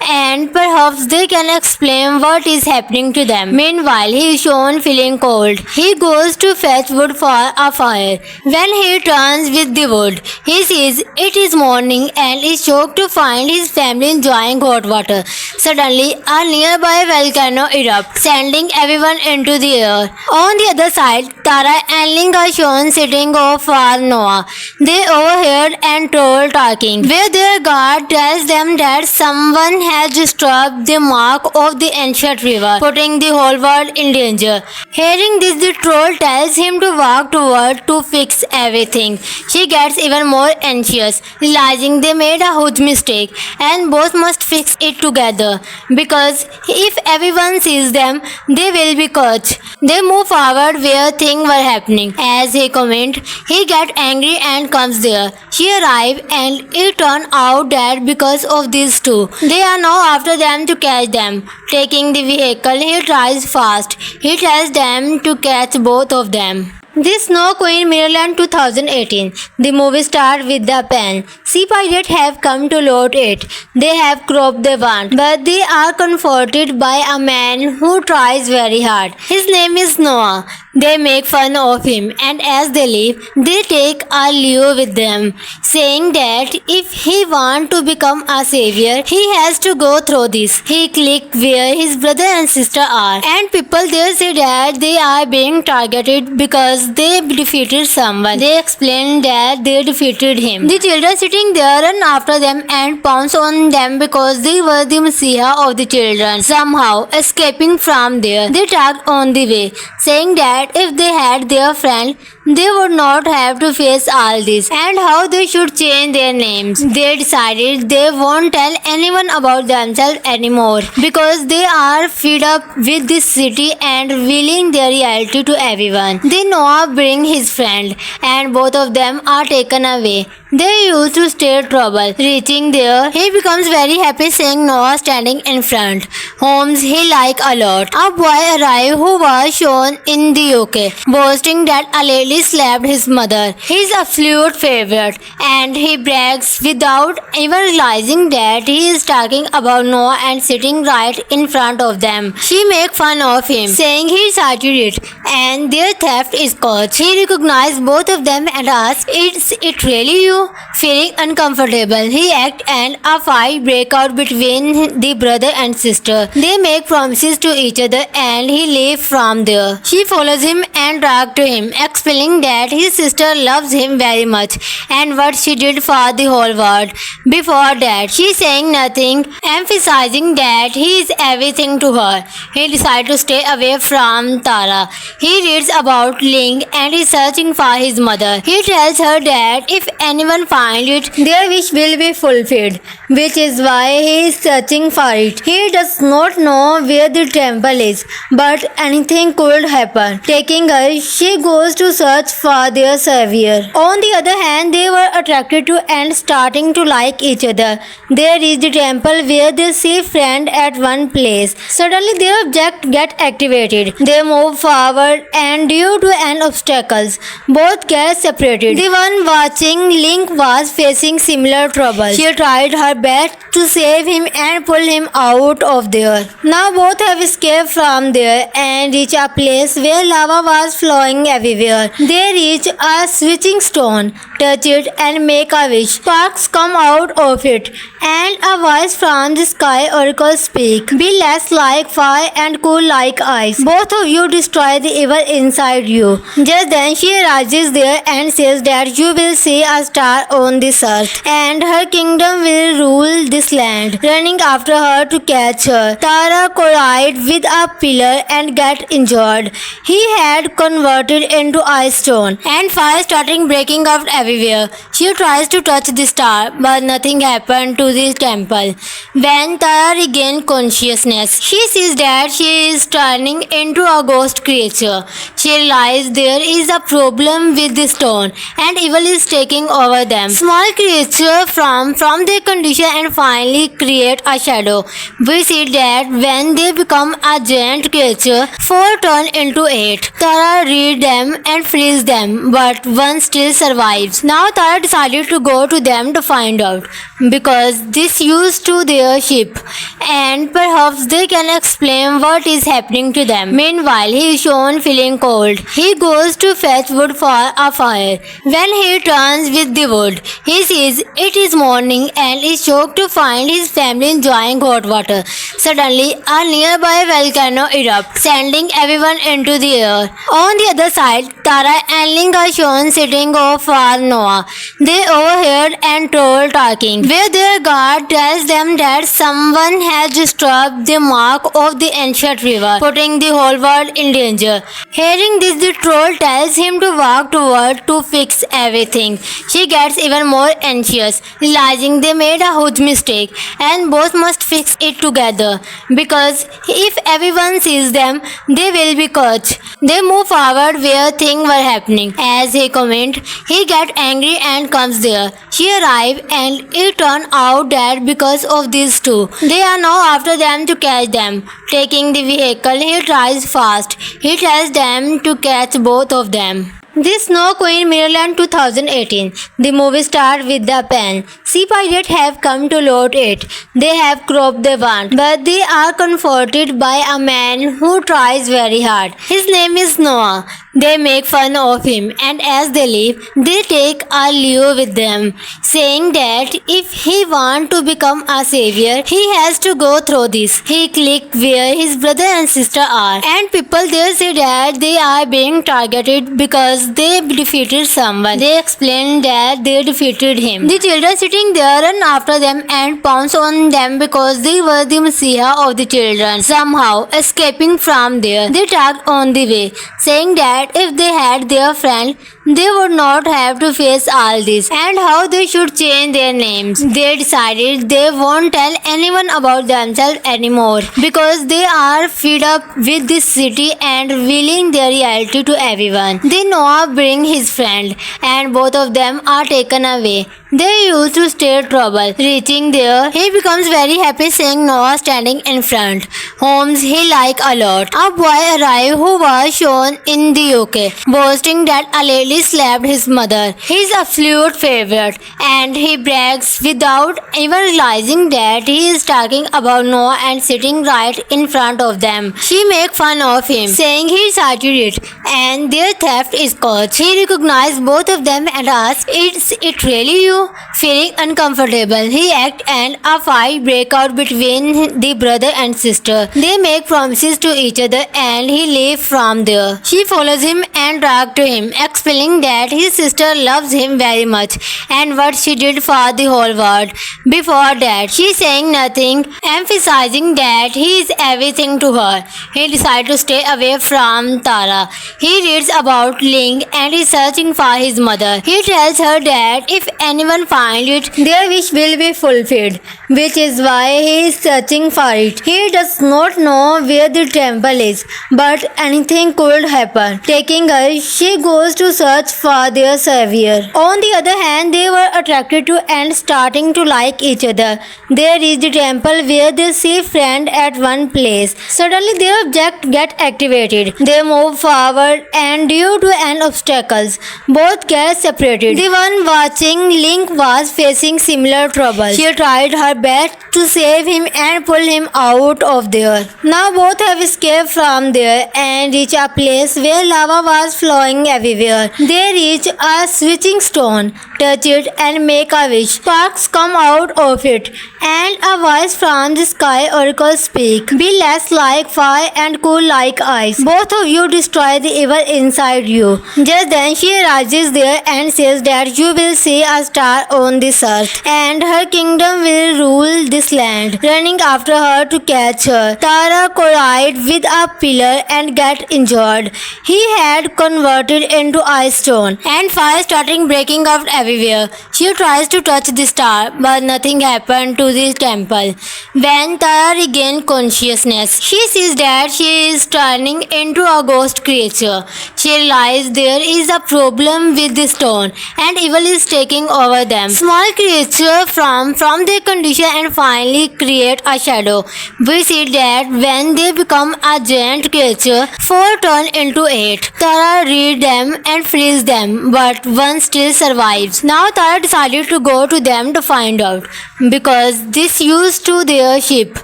and perhaps they can explain what is happening to them. Meanwhile, he is shown feeling cold. He goes to fetch wood for a fire. When he returns with the wood, he sees it is morning and is shocked to find his family enjoying hot water. Suddenly, a nearby volcano erupts, sending everyone into the air. On the other side, Tara and Ling are shown sitting off for Noah. They overheard and told talking, where their guard tells them that someone has disturbed the mark of the ancient river, putting the whole world in danger. Hearing this, the troll tells him to walk toward to fix everything. She gets even more anxious, realizing they made a huge mistake and both must fix it together, because if everyone sees them, they will be caught. They move forward where things were happening. As he commented, he gets angry and comes there. She arrives and it turns out that because of these two, they are now after them to catch them. Taking the vehicle, he tries fast. He tells them to catch both of them. The Snow Queen Mirrorland 2018. The movie starred with the pen. Sea pirates have come to loot it. They have cropped they want, but they are comforted by a man who tries very hard. His name is Noah. They make fun of him, and as they leave, they take a Leo with them, saying that if he wants to become a savior, he has to go through this. He clicks where his brother and sister are, and people there say that they are being targeted because they defeated someone. They explain that they defeated him. The children sitting there run after them and pounce on them because they were the messiah of the children. Somehow, escaping from there, they tagged on the way, saying that if they had their friend, they would not have to face all this, and how they should change their names. They decided they won't tell anyone about themselves anymore because they are fed up with this city and revealing their reality to everyone. Then Noah brings his friend, and both of them are taken away. They used to stir trouble. Reaching there, he becomes very happy seeing Noah standing in front. Holmes he like a lot. A boy arrived who was shown in the UK, boasting that a lady slapped his mother. His absolute favorite, and he brags without even realizing that he is talking about Noah and sitting right in front of them. She make fun of him, saying he started it, and their theft is caught. He recognized both of them and asks, "Is it really you?" Feeling uncomfortable, he acts and a fight breaks out between the brother and sister. They make promises to each other and he leaves from there. She follows him and talks to him, explaining that his sister loves him very much and what she did for the whole world. Before that, she saying nothing, emphasizing that he is everything to her. He decides to stay away from Tara. He reads about Ling and is searching for his mother. He tells her that if anyone finds it, their wish will be fulfilled, which is why he is searching for it. He does not know where the temple is, but anything could happen. Taking her, she goes to search for their savior. On the other hand, they were attracted to and starting to like each other. They reach the temple where they see friend at one place. Suddenly their object get activated. They move forward and due to an obstacles, both get separated. The one watching Link was facing similar trouble. She tried her best to save him and pull him out of there. Now both have escaped from there and reach a place where lava was flowing everywhere. They reach a switching stone, touch it and make a wish. Sparks come out of it and a voice from the sky oracle speak. Be less like fire and cool like ice. Both of you destroy the evil inside you. Just then she rises there and says that you will see a star on this earth and her kingdom will rule this land. Running after her to catch her, Tara collides with a pillar and gets injured. He had converted into ice stone and fire starting breaking out everywhere. She tries to touch the star but nothing happened to the temple. When Tara regains consciousness, she sees that she is turning into a ghost creature. She realizes there is a problem with the stone and evil is taking over them. Small creatures from their condition and finally create a shadow. We see that when they become a giant creature, 4 turn into 8. Tara reads them and frees them, but one still survives. Now Tara decided to go to them to find out, because this used to their ship, and perhaps they can explain what is happening to them. Meanwhile, he is shown feeling cold. He goes to fetch wood for a fire. When he returns with the wood, he sees it is morning and is shocked to find his family enjoying hot water. Suddenly, a nearby volcano erupts, sending everyone into the air. On the other side, Tara and Ling are shown sitting off for Noah. They overheard and told talking, where their guard tells them that someone has disturbed the mark of the ancient river, putting the whole world in danger. Hearing this, the troll tells him to walk toward to fix everything. She gets even more anxious, realizing they made a huge mistake and both must fix it together, because if everyone sees them, they will be caught. They move forward where things were happening. As he commented, he gets angry and comes there. She arrives and it turns out that because of these two, they are now after them to catch them. Taking the vehicle, he tries fast. He tells them to catch both of them. The Snow Queen Mirrorland 2018. The movie starred with the pen. Sea pirates have come to loot it. They have cropped they want, but they are comforted by a man who tries very hard. His name is Noah. They make fun of him, and as they leave, they take a Leo with them, saying that if he wants to become a savior, he has to go through this. He clicks where his brother and sister are, and people there say that they are being targeted because they defeated someone. They explain that they defeated him. The children sitting there run after them and pounce on them because they were the messiah of the children. Somehow, escaping from there, they talked on the way, saying that if they had their friend, they would not have to face all this, and how they should change their names. They decided they won't tell anyone about themselves anymore because they are fed up with this city and revealing their reality to everyone. Then Noah brings his friend, and both of them are taken away. They used to stir trouble. Reaching there, he becomes very happy seeing Noah standing in front. Holmes he like a lot. A boy arrived who was shown in the UK, boasting that a lady slapped his mother. His absolute favorite, and he brags without even realizing that he is talking about Noah and sitting right in front of them. She makes fun of him, saying he started it, and their theft is caught. He recognizes both of them and asks, "Is it really you?" Feeling uncomfortable, he acts and a fight breaks out between the brother and sister. They make promises to each other and he leaves from there. She follows him and talks to him, explaining that his sister loves him very much and what she did for the whole world. Before that, she saying nothing, emphasizing that he is everything to her. He decides to stay away from Tara. He reads about Ling and is searching for his mother. He tells her that if anyone find it, their wish will be fulfilled, which is why he is searching for it. He does not know where the temple is, but anything could happen. Taking her, she goes to search for their savior. On the other hand, they were attracted to and starting to like each other. They reach the temple where they see friend at one place. Suddenly their object get activated. They move forward and due to an obstacles, both get separated. The one watching Link was facing similar trouble. She tried her best to save him and pull him out of there. Now both have escaped from there and reach a place where lava was flowing everywhere. They reach a switching stone, touch it and make a wish. Sparks come out of it and a voice from the sky oracle speak. Be less like fire and cool like ice. Both of you destroy the evil inside you. Just then she rises there and says that you will see a star on this earth and her kingdom will rule this land. Running after her to catch her, Tara collides with a pillar and gets injured. He had converted into ice stone and fire starting breaking out everywhere. She tries to touch the star but nothing happened to the temple. When Tara regains consciousness, she sees that she is turning into a ghost creature. She realizes there is a problem with the stone and evil is taking over them. Small creatures from their condition and finally create a shadow. We see that when they become a giant creature, 4 turn into 8. Tara reads them and frees them, but one still survives. Now Tara decided to go to them to find out, because this used to their ship,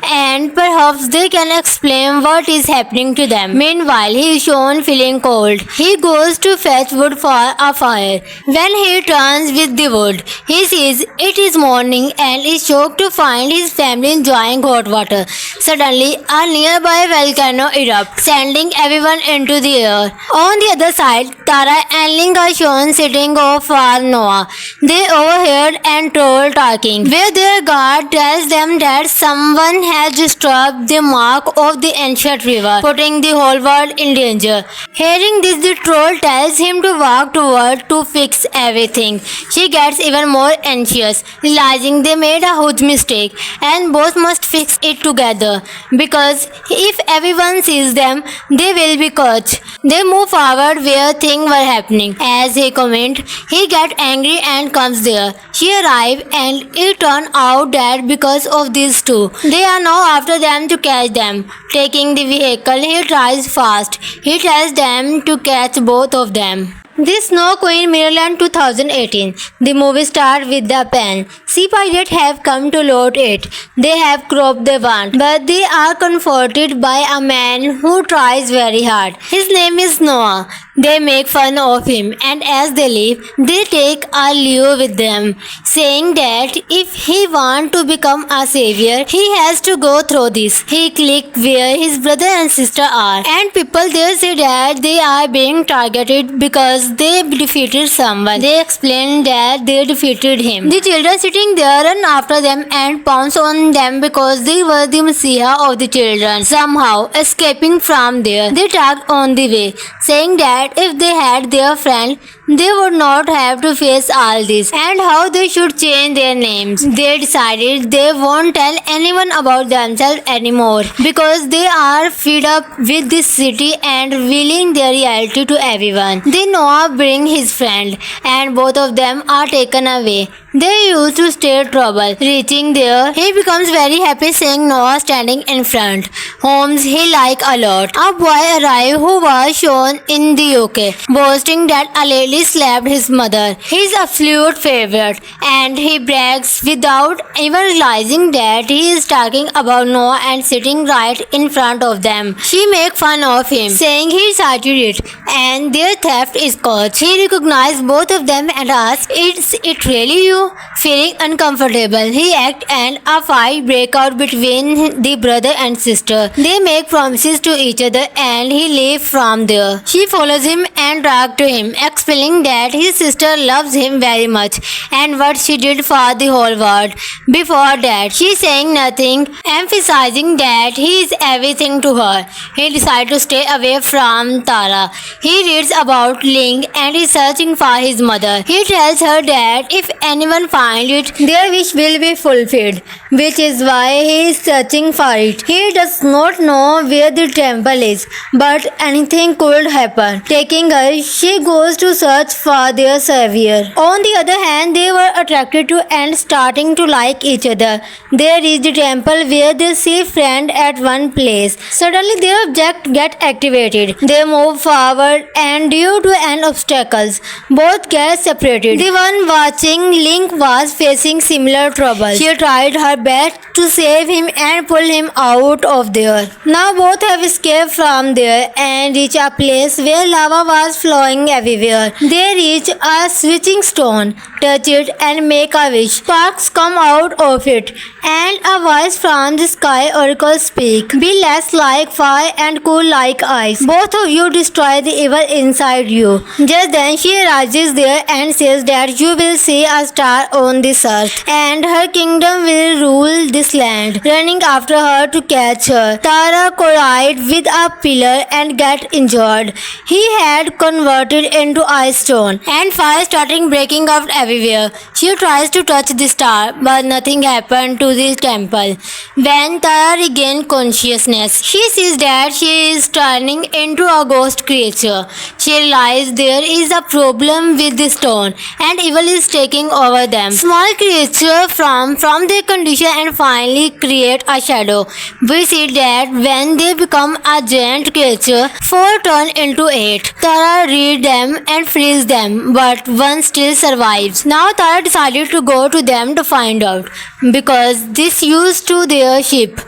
and perhaps they can explain what is happening to them. Meanwhile, he is shown feeling cold. He goes to fetch wood for a fire. When he returns with the wood, he sees it is morning and is shocked to find his family enjoying hot water. Suddenly, a nearby volcano erupts, sending everyone into the air. On the other side, Tara and Ling are shown sitting off for Noah. They overheard and told talking, where their guard tells them that someone has disturbed the mark of the ancient river, putting the whole world in danger. Hearing this, the troll tells him to walk toward to fix everything. She gets even more anxious, realizing they made a huge mistake and both must fix it together, because if everyone sees them, they will be caught. They move forward where things were happening. As he commented, he gets angry and comes there. She arrives and it turns out that because of these two, they are now after them to catch them. Taking the vehicle, he tries fast. He tells them to catch both of them. The Snow Queen Mirrorland 2018. The movie starred with the pen. Sea pirates have come to loot it. They have cropped they want, but they are comforted by a man who tries very hard. His name is Noah. They make fun of him, and as they leave, they take a Leo with them, saying that if he wants to become a savior, he has to go through this. He clicks where his brother and sister are, and people there say that they are being targeted because they defeated someone. They explain that they defeated him. The children sitting there run after them and pounce on them because they were the messiah of the children. Somehow, escaping from there, they talked on the way, saying that if they had their friend, they would not have to face all this, and how they should change their names. They decided they won't tell anyone about themselves anymore because they are fed up with this city and revealing their reality to everyone. Then Noah brings his friend, and both of them are taken away. They used to stir trouble. Reaching there, he becomes very happy seeing Noah standing in front. Holmes he like a lot. A boy arrived who was shown in the UK, boasting that a lady slapped his mother. His absolute favorite, and he brags without even realizing that he is talking about Noah and sitting right in front of them. She makes fun of him, saying he started it, and their theft is caught. He recognizes both of them and asks, "Is it really you?" Feeling uncomfortable, he acts and a fight breaks out between the brother and sister. They make promises to each other and he leaves from there. She follows him and talks to him, explaining that his sister loves him very much and what she did for the whole world. Before that, she saying nothing, emphasizing that he is everything to her. He decides to stay away from Tara. He reads about Ling and is searching for his mother. He tells her that if anyone finds it, their wish will be fulfilled, which is why he is searching for it. He does not know where the temple is, but anything could happen. Taking her, she goes to search for their savior. On the other hand, they were attracted to and starting to like each other. They reach the temple where they see friend at one place. Suddenly their object get activated. They move forward and due to an obstacles, both get separated. The one watching Link was facing similar trouble. She tried her best to save him and pull him out of there. Now both have escaped from there and reach a place where lava was flowing everywhere. They reach a switching stone, touch it and make a wish. Sparks come out of it and a voice from the sky oracle speak. Be less like fire and cool like ice. Both of you destroy the evil inside you. Just then she rises there and says that you will see a star on this earth and her kingdom will rule this land. Running after her to catch her, Tara collides with a pillar and gets injured. He had converted into ice stone and fire starting breaking out everywhere. She tries to touch the star but nothing happened to the temple. When Tara regains consciousness, she sees that she is turning into a ghost creature. She realizes there is a problem with the stone and evil is taking over them. Small creatures from their condition and finally create a shadow. We see that when they become a giant creature, 4 turn into 8. Tara reads them and frees them, but one still survives. Now Tara decided to go to them to find out, because this used to their ship,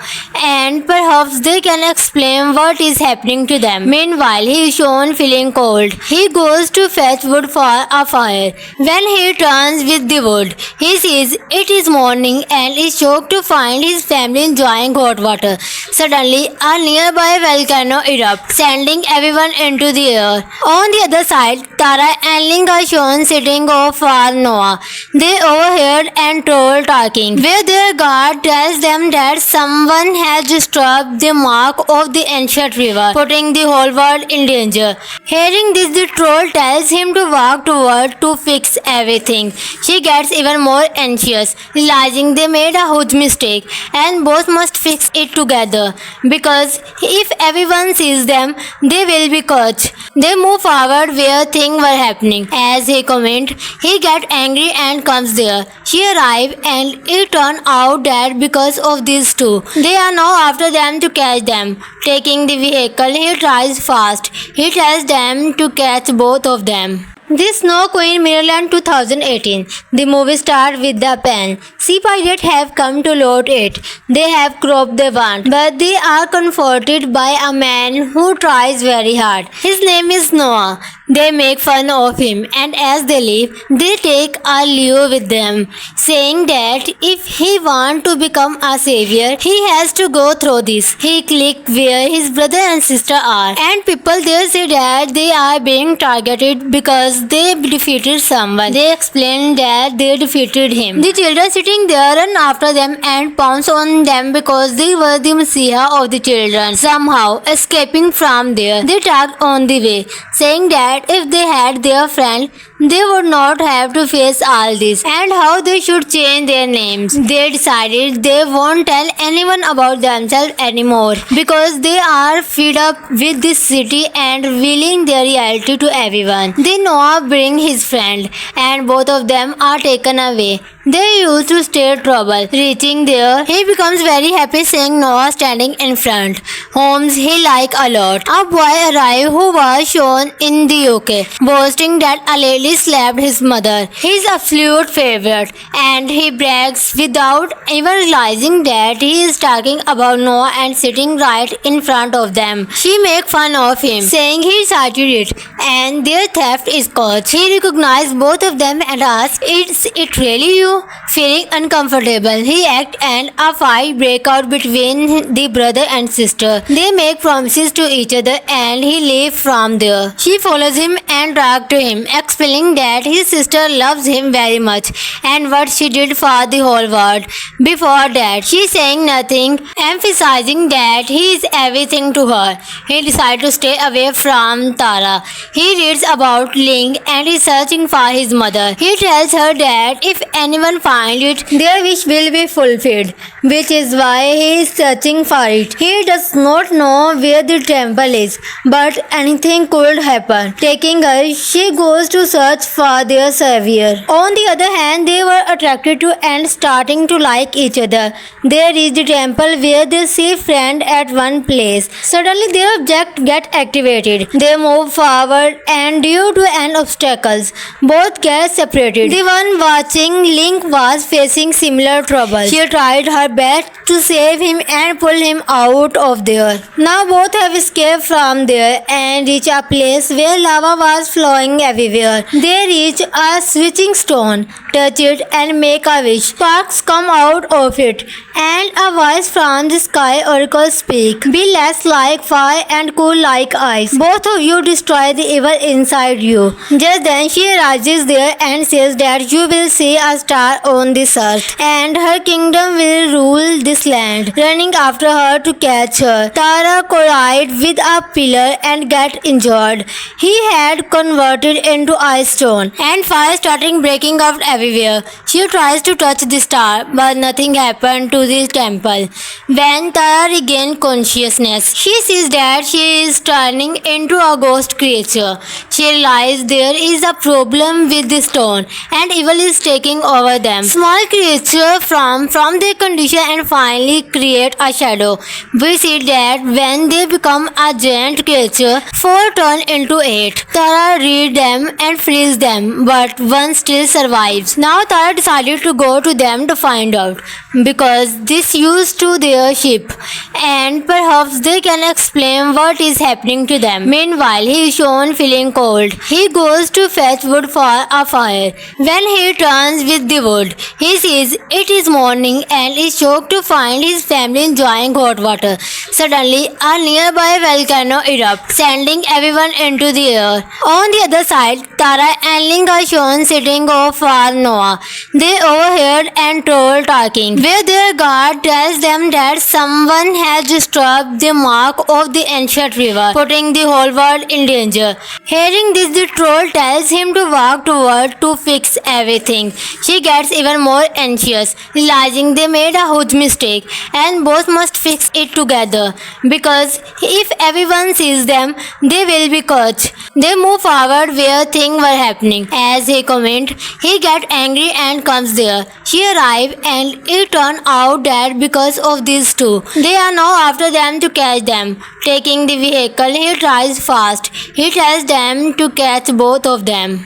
and perhaps they can explain what is happening to them. Meanwhile, he is shown feeling cold. He goes to fetch wood for a fire. When he returns with the wood, he sees it is morning and is shocked to find his family enjoying hot water. Suddenly, a nearby volcano erupts, sending everyone into the air. On the other side, Tara and Ling are shown sitting off for Noah. They overheard and told talking, where their guard tells them that someone has disturbed the mark of the ancient river, putting the whole world in danger. Hearing this, the troll tells him to walk toward to fix everything. She gets even more anxious, realizing they made a huge mistake and both must fix it together, because if everyone sees them, they will be caught. They move forward where things were happening. As he commented, he gets angry and comes there. She arrives and it turns out that because of these two, they are now after them to catch them. Taking the vehicle, he tries fast. He tells them to catch both of them. The Snow Queen Mirrorland 2018. The movie starred with the pen. Sea pirates have come to loot it. They have cropped they want, but they are comforted by a man who tries very hard. His name is Noah. They make fun of him, and as they leave, they take a Leo with them, saying that if he wants to become a savior, he has to go through this. He clicks where his brother and sister are, and people there say that they are being targeted because they defeated someone. They explain that they defeated him. The children sitting there run after them and pounce on them because they were the messiah of the children. Somehow, escaping from there, they tagged on the way, saying that if they had their friend, they would not have to face all this, and how they should change their names. They decided they won't tell anyone about themselves anymore because they are fed up with this city and revealing their reality to everyone. Then Noah brings his friend, and both of them are taken away. They used to stir trouble. Reaching there, he becomes very happy seeing Noah standing in front. Holmes he like a lot. A boy arrived who was shown in the UK, boasting that a lady slapped his mother. His absolute favorite, and he brags without even realizing that he is talking about Noah and sitting right in front of them. She makes fun of him, saying he started it, and their theft is caught. He recognizes both of them and asks, "Is it really you?" Feeling uncomfortable, he acts and a fight breaks out between the brother and sister. They make promises to each other and he leaves from there. She follows him and talks to him, explaining that his sister loves him very much and what she did for the whole world. Before that, she saying nothing, emphasizing that he is everything to her. He decides to stay away from Tara. He reads about Ling and is searching for his mother. He tells her that if anyone finds it, their wish will be fulfilled, which is why he is searching for it. He does not know where the temple is, but anything could happen. Taking her, she goes to search for their savior. On the other hand, they were attracted to and starting to like each other. They reach the temple where they see friend at one place. Suddenly their object get activated. They move forward and due to an obstacles, both get separated. The one watching Link was facing similar trouble. She tried her best to save him and pull him out of there. Now both have escaped from there and reach a place where lava was flowing everywhere. They reach a switching stone, touch it and make a wish. Sparks come out of it and a voice from the sky oracle speak. Be less like fire and cool like ice. Both of you destroy the evil inside you. Just then she rises there and says that you will see a star on this earth and her kingdom will rule this land. Running after her to catch her, Tara collides with a pillar and gets injured. He had converted into ice stone and fire starting breaking out everywhere. She tries to touch the star but nothing happened to the temple. When Tara regains consciousness, she sees that she is turning into a ghost creature. She realizes there is a problem with the stone and evil is taking over them. Small creatures from their condition and finally create a shadow. We see that when they become a giant creature, 4 turn into 8. Tara reads them and frees them, but one still survives. Now Tara decided to go to them to find out, because this used to their ship, and perhaps they can explain what is happening to them. Meanwhile, he is shown feeling cold. He goes to fetch wood for a fire. When he returns with the wood, he sees it is morning and is shocked to find his family enjoying hot water. Suddenly, a nearby volcano erupts, sending everyone into the air. On the other side, Tara and Ling are shown sitting off for Noah. They overheard and told talking, where their guard tells them that someone has disturbed the mark of the ancient river, putting the whole world in danger. Hearing this, the troll tells him to walk toward to fix everything. She gets even more anxious, realizing they made a huge mistake and both must fix it together, because if everyone sees them, they will be caught. They move forward where things were happening. As he commented, he gets angry and comes there. She arrives and it turns out that because of these two, they are now after them to catch them. Taking the vehicle, he tries fast. He tells them to catch both of them.